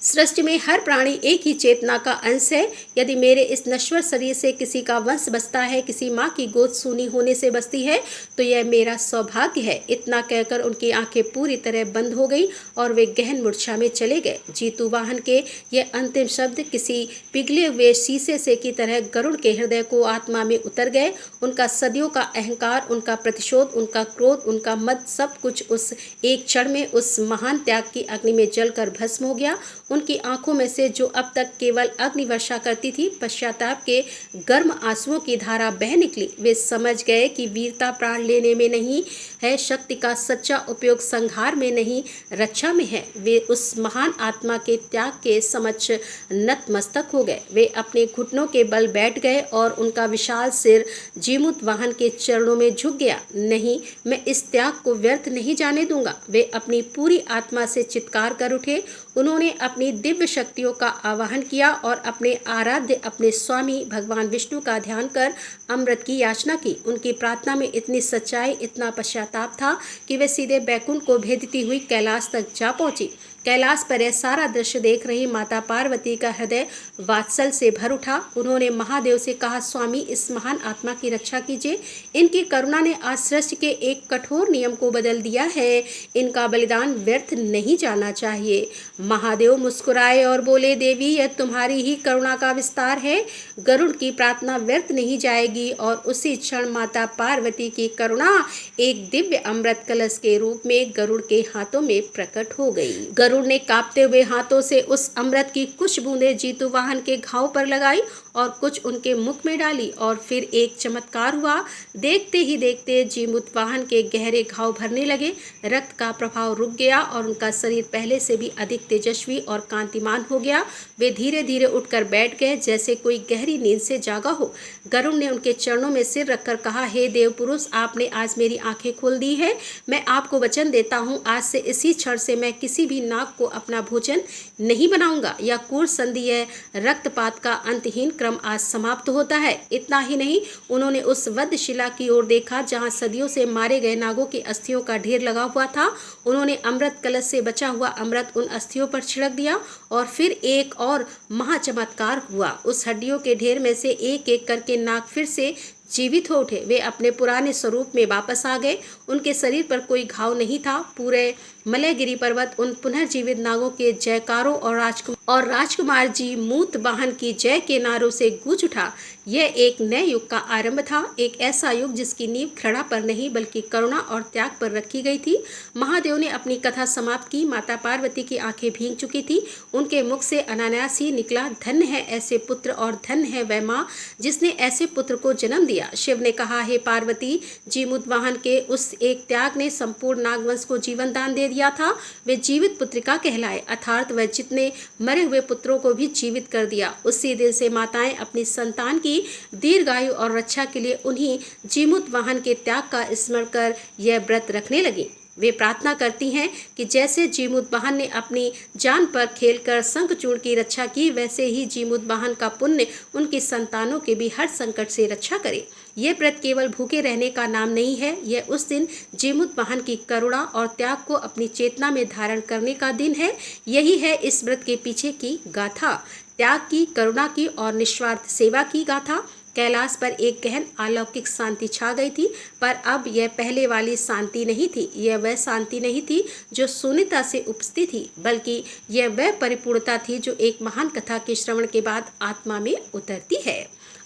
Speaker 1: सृष्टि में हर प्राणी एक ही चेतना का अंश है। यदि मेरे इस नश्वर शरीर से किसी का वंश बचता है, किसी माँ की गोद सूनी होने से बचती है, तो यह मेरा सौभाग्य है। इतना कहकर उनकी आंखें पूरी तरह बंद हो गई और वे गहन मूर्छा में चले गए। जीतूवाहन के यह अंतिम शब्द किसी पिघले हुए शीशे से की तरह गरुड़ के हृदय को आत्मा में उतर गए। उनका सदियों का अहंकार, उनका प्रतिशोध, उनका क्रोध, उनका मद, सब कुछ उस एक क्षण में उस महान त्याग की अग्नि में जलकर भस्म हो गया। उनकी आंखों में से, जो अब तक केवल अग्नि वर्षा करती थी, पश्चाताप के गर्म आंसुओं की धारा बह निकली। वे समझ गए कि वीरता प्राण लेने में नहीं है, शक्ति का सच्चा उपयोग संहार में नहीं, रक्षा में है। वे उस महान आत्मा के त्याग के समक्ष नतमस्तक हो गए। वे अपने घुटनों के बल बैठ गए और उनका विशाल सिर जीमूतवाहन के चरणों में झुक गया। नहीं, मैं इस त्याग को व्यर्थ नहीं जाने दूंगा। वे अपनी पूरी आत्मा से चित्कार कर उठे। उन्होंने अपनी दिव्य शक्तियों का आवाहन किया और अपने आराध्य, अपने स्वामी भगवान विष्णु का ध्यान कर अमृत की याचना की। उनकी प्रार्थना में इतनी सच्चाई, इतना पश्चाताप था कि वे सीधे बैकुंठ को भेदती हुई कैलाश तक जा पहुंची। कैलाश पर यह सारा दृश्य देख रही माता पार्वती का हृदय वात्सल से भर उठा। उन्होंने महादेव से कहा, स्वामी, इस महान आत्मा की रक्षा कीजिए। इनकी करुणा ने आज सृष्टि के एक कठोर नियम को बदल दिया है। इनका बलिदान व्यर्थ नहीं जाना चाहिए। महादेव मुस्कुराए और बोले, देवी, यह तुम्हारी ही करुणा का विस्तार है। गरुड़ की प्रार्थना व्यर्थ नहीं जाएगी। और उसी क्षण माता पार्वती की करुणा एक दिव्य अमृत कलश के रूप में गरुड़ के हाथों में प्रकट हो गई। गरुड़ ने कांपते हुए हाथों से उस अमृत की कुछ बूंदें जीतूवाहन के घाव पर लगाई और कुछ उनके मुख में डाली। और फिर एक चमत्कार हुआ। देखते ही देखते जीमूतवाहन के गहरे घाव भरने लगे। रक्त का प्रभाव रुक गया और उनका शरीर पहले से भी अधिक तेजस्वी और कांतिमान हो गया। वे धीरे धीरे उठकर बैठ गए, जैसे कोई गहरी नींद से जागा हो। गरुड़ ने उनके चरणों में सिर रखकर कहा, हे देव पुरुष, आपने आज मेरी आंखें खोल दी है। मैं आपको वचन देता हूँ, आज से इसी क्षण से मैं किसी भी नाग को अपना भोजन नहीं बनाऊंगा। या क्रूर संधि, यह रक्तपात का अंतहीन क्रम आज समाप्त होता है। इतना ही नहीं, उन्होंने उस वधशिला की ओर देखा जहां सदियों से मारे गए नागों की अस्थियों का ढेर लगा हुआ था। उन्होंने अमृत कलश से बचा हुआ अमृत उन अस्थियों पर छिड़क दिया और फिर एक और महाचमत्कार हुआ। उस हड्डियों के ढेर में से एक एक करके नाग फिर से जीवित हो उठे। वे अपने पुराने स्वरूप में वापस आ गए। उनके शरीर पर कोई घाव नहीं था। पूरे मलयगिरी पर्वत उन पुनर्जीवित नागों के जयकारों और राजकुमार जी मूत वाहन की जय के नारों से गूंज उठा। यह एक नए युग का आरंभ था, एक ऐसा युग जिसकी नींव घृणा पर नहीं बल्कि करुणा और त्याग पर रखी गई थी। महादेव ने अपनी कथा समाप्त की। माता पार्वती की आंखें भीग चुकी थी। उनके मुख से अनायास ही निकला, धन्य है ऐसे पुत्र और धन्य है वह माँ जिसने ऐसे पुत्र को जन्म दिया। शिव ने कहा, हे पार्वती, जीमूत वाहन के उस एक त्याग ने संपूर्ण नागवंश को जीवन दान दे दिया था। वे जीवित पुत्रिका कहलाए, अर्थात वह जितने मरे हुए पुत्रों को भी जीवित कर दिया। उसी दिन से माताएं अपनी संतान की दीर्घायु और रक्षा के लिए उन्हीं जीमूत वाहन के त्याग का स्मरण कर यह व्रत रखने लगी। वे प्रार्थना करती हैं कि जैसे जीमूत वाहन ने अपनी जान पर खेलकर शंखचूड़ की रक्षा की, वैसे ही जीमूत वाहन का पुण्य उनकी संतानों के भी हर संकट से रक्षा करे। ये व्रत केवल भूखे रहने का नाम नहीं है, यह उस दिन जीमूत वाहन की करुणा और त्याग को अपनी चेतना में धारण करने का दिन है। यही है इस व्रत के पीछे की गाथा, त्याग की, करुणा की और निस्वार्थ सेवा की गाथा। कैलाश पर एक गहन अलौकिक शांति छा गई थी, पर अब यह पहले वाली शांति नहीं थी। यह वह शांति नहीं थी जो शून्यता से उपजती थी, बल्कि यह वह परिपूर्णता थी जो एक महान कथा के श्रवण के बाद आत्मा में उतरती है।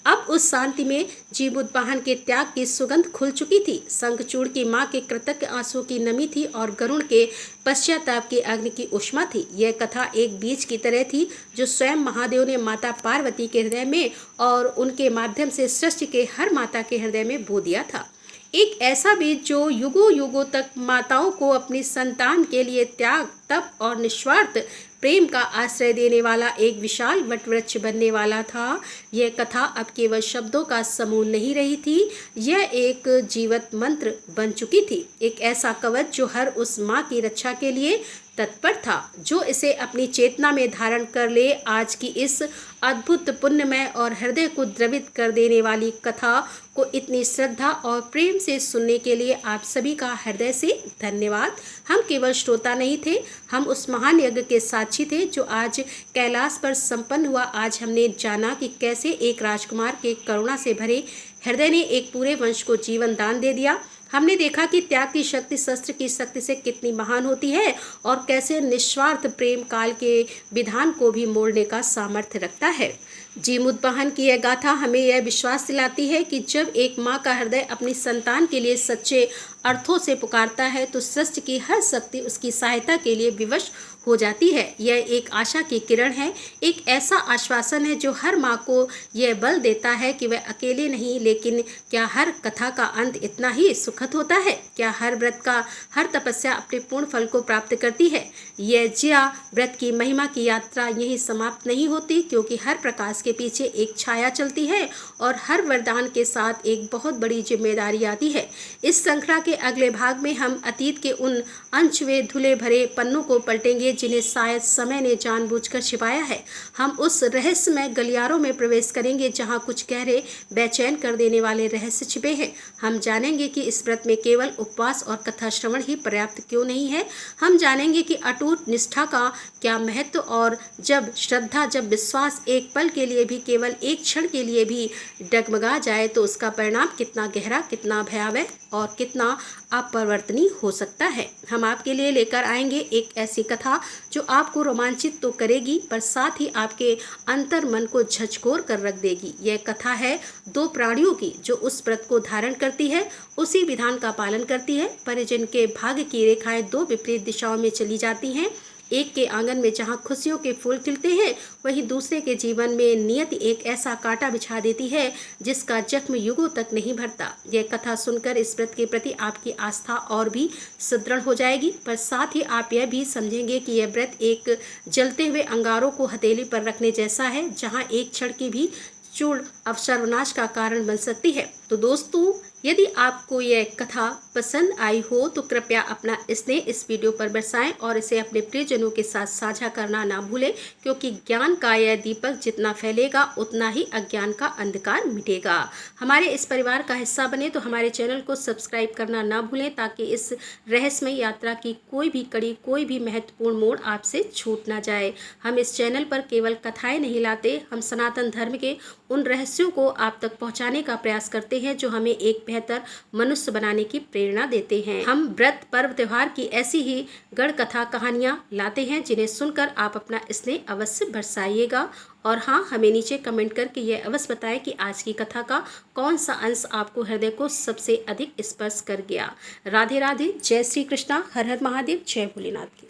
Speaker 1: अब उस शांति में जीमूत वाहन के त्याग की सुगंध खुल चुकी थी। शंखचूड़ की माँ के कृतज्ञ आंसू की नमी थी और गरुड़ के पश्चाताप की अग्नि की ऊष्मा थी। यह कथा एक बीज की तरह थी जो स्वयं महादेव ने माता पार्वती के हृदय में और उनके माध्यम से सृष्टि के हर माता के हृदय में बो दिया था। एक ऐसा बीज जो युगों युगों तक माताओं को अपनी संतान के लिए त्याग, तप और निस्वार्थ प्रेम का आश्रय देने वाला एक विशाल वटवृक्ष बनने वाला था। यह कथा अब केवल शब्दों का समूह नहीं रही थी, यह एक जीवत मंत्र बन चुकी थी, एक ऐसा कवच जो हर उस माँ की रक्षा के लिए तत्पर था जो इसे अपनी चेतना में धारण कर ले। आज की इस अद्भुत, पुण्यमय और हृदय को द्रवित कर देने वाली कथा को इतनी श्रद्धा और प्रेम से सुनने के लिए आप सभी का हृदय से धन्यवाद। हम केवल श्रोता नहीं थे, हम उस महान यज्ञ के साक्षी थे जो आज कैलाश पर संपन्न हुआ। आज हमने जाना कि कैसे एक राजकुमार के करुणा से भरे हृदय ने एक पूरे वंश को जीवन दान दे दिया। हमने देखा कि त्याग की शक्ति शस्त्र की शक्ति से कितनी महान होती है और कैसे निस्वार्थ प्रेम काल के विधान को भी मोड़ने का सामर्थ्य रखता है। जीमूत वाहन की यह गाथा हमें यह विश्वास दिलाती है कि जब एक माँ का हृदय अपनी संतान के लिए सच्चे अर्थों से पुकारता है तो सृष्टि की हर शक्ति उसकी सहायता के लिए विवश हो जाती है। यह एक आशा की किरण है, एक ऐसा आश्वासन है जो हर माँ को यह बल देता है कि वह अकेले नहीं। लेकिन क्या हर कथा का अंत इतना ही सुखद होता है? क्या हर व्रत का, हर तपस्या अपने पूर्ण फल को प्राप्त करती है? यह जिया व्रत की महिमा की यात्रा यहीं समाप्त नहीं होती, क्योंकि हर प्रकाश के पीछे एक छाया चलती है और हर वरदान के साथ एक बहुत बड़ी जिम्मेदारी आती है। इस श्रृंखला के अगले भाग में हम अतीत के उन अनछुए धुले भरे पन्नों को पलटेंगे जिन्हें शायद समय ने जानबूझकर छिपाया है। हम उस रहस्यमय गलियारों में प्रवेश करेंगे जहां कुछ गहरे, बेचैन कर देने वाले रहस्य छिपे हैं। हम जानेंगे कि इस व्रत में केवल उपवास और कथा श्रवण ही पर्याप्त क्यों नहीं है। हम जानेंगे कि अटूट निष्ठा का क्या महत्व, और जब श्रद्धा, जब विश्वास एक पल के लिए भी, केवल एक क्षण के लिए भी डगमगा जाए तो उसका परिणाम कितना गहरा, कितना भयावह और कितना अपरिवर्तनीय हो सकता है। हम आपके लिए लेकर आएंगे एक ऐसी कथा जो आपको रोमांचित तो करेगी, पर साथ ही आपके अंतर मन को झकझोर कर रख देगी। यह कथा है दो प्राणियों की जो उस व्रत को धारण करती है, उसी विधान का पालन करती है, पर जिनके भाग्य की रेखाएं दो विपरीत दिशाओं में चली जाती हैं। एक के आंगन में जहाँ खुशियों के फूल खिलते हैं, वहीं दूसरे के जीवन में नियति एक ऐसा कांटा बिछा देती है जिसका जख्म युगों तक नहीं भरता। यह कथा सुनकर इस व्रत के प्रति आपकी आस्था और भी सुदृढ़ हो जाएगी, पर साथ ही आप यह भी समझेंगे कि यह व्रत एक जलते हुए अंगारों को हथेली पर रखने जैसा है, जहाँ एक क्षण की भी चूड़ अवसर्वनाश का कारण बन सकती है। तो दोस्तों, यदि आपको यह कथा पसंद आई हो तो कृपया अपना स्नेह इस वीडियो पर बरसाएं और इसे अपने प्रियजनों के साथ साझा करना ना भूलें, क्योंकि ज्ञान का यह दीपक जितना फैलेगा उतना ही अज्ञान का अंधकार मिटेगा। हमारे इस परिवार का हिस्सा बने तो हमारे चैनल को सब्सक्राइब करना ना भूलें, ताकि इस रहस्यमय यात्रा की कोई भी कड़ी, कोई भी महत्वपूर्ण मोड़ आपसे छूट ना जाए। हम इस चैनल पर केवल कथाएं नहीं लाते, हम सनातन धर्म के उन रहस्यों को आप तक पहुँचाने का प्रयास करते हैं जो हमें एक बेहतर मनुष्य बनाने की प्रेरणा देते हैं। हम व्रत, पर्व, त्योहार की ऐसी ही गढ़ कथा कहानियाँ लाते हैं जिन्हें सुनकर आप अपना स्नेह अवश्य बरसाइएगा। और हाँ, हमें नीचे कमेंट करके यह अवश्य बताएं कि आज की कथा का कौन सा अंश आपको हृदय को सबसे अधिक स्पर्श कर गया। राधे राधे, जय श्री कृष्णा, हर हर महादेव, जय भोलेनाथ की।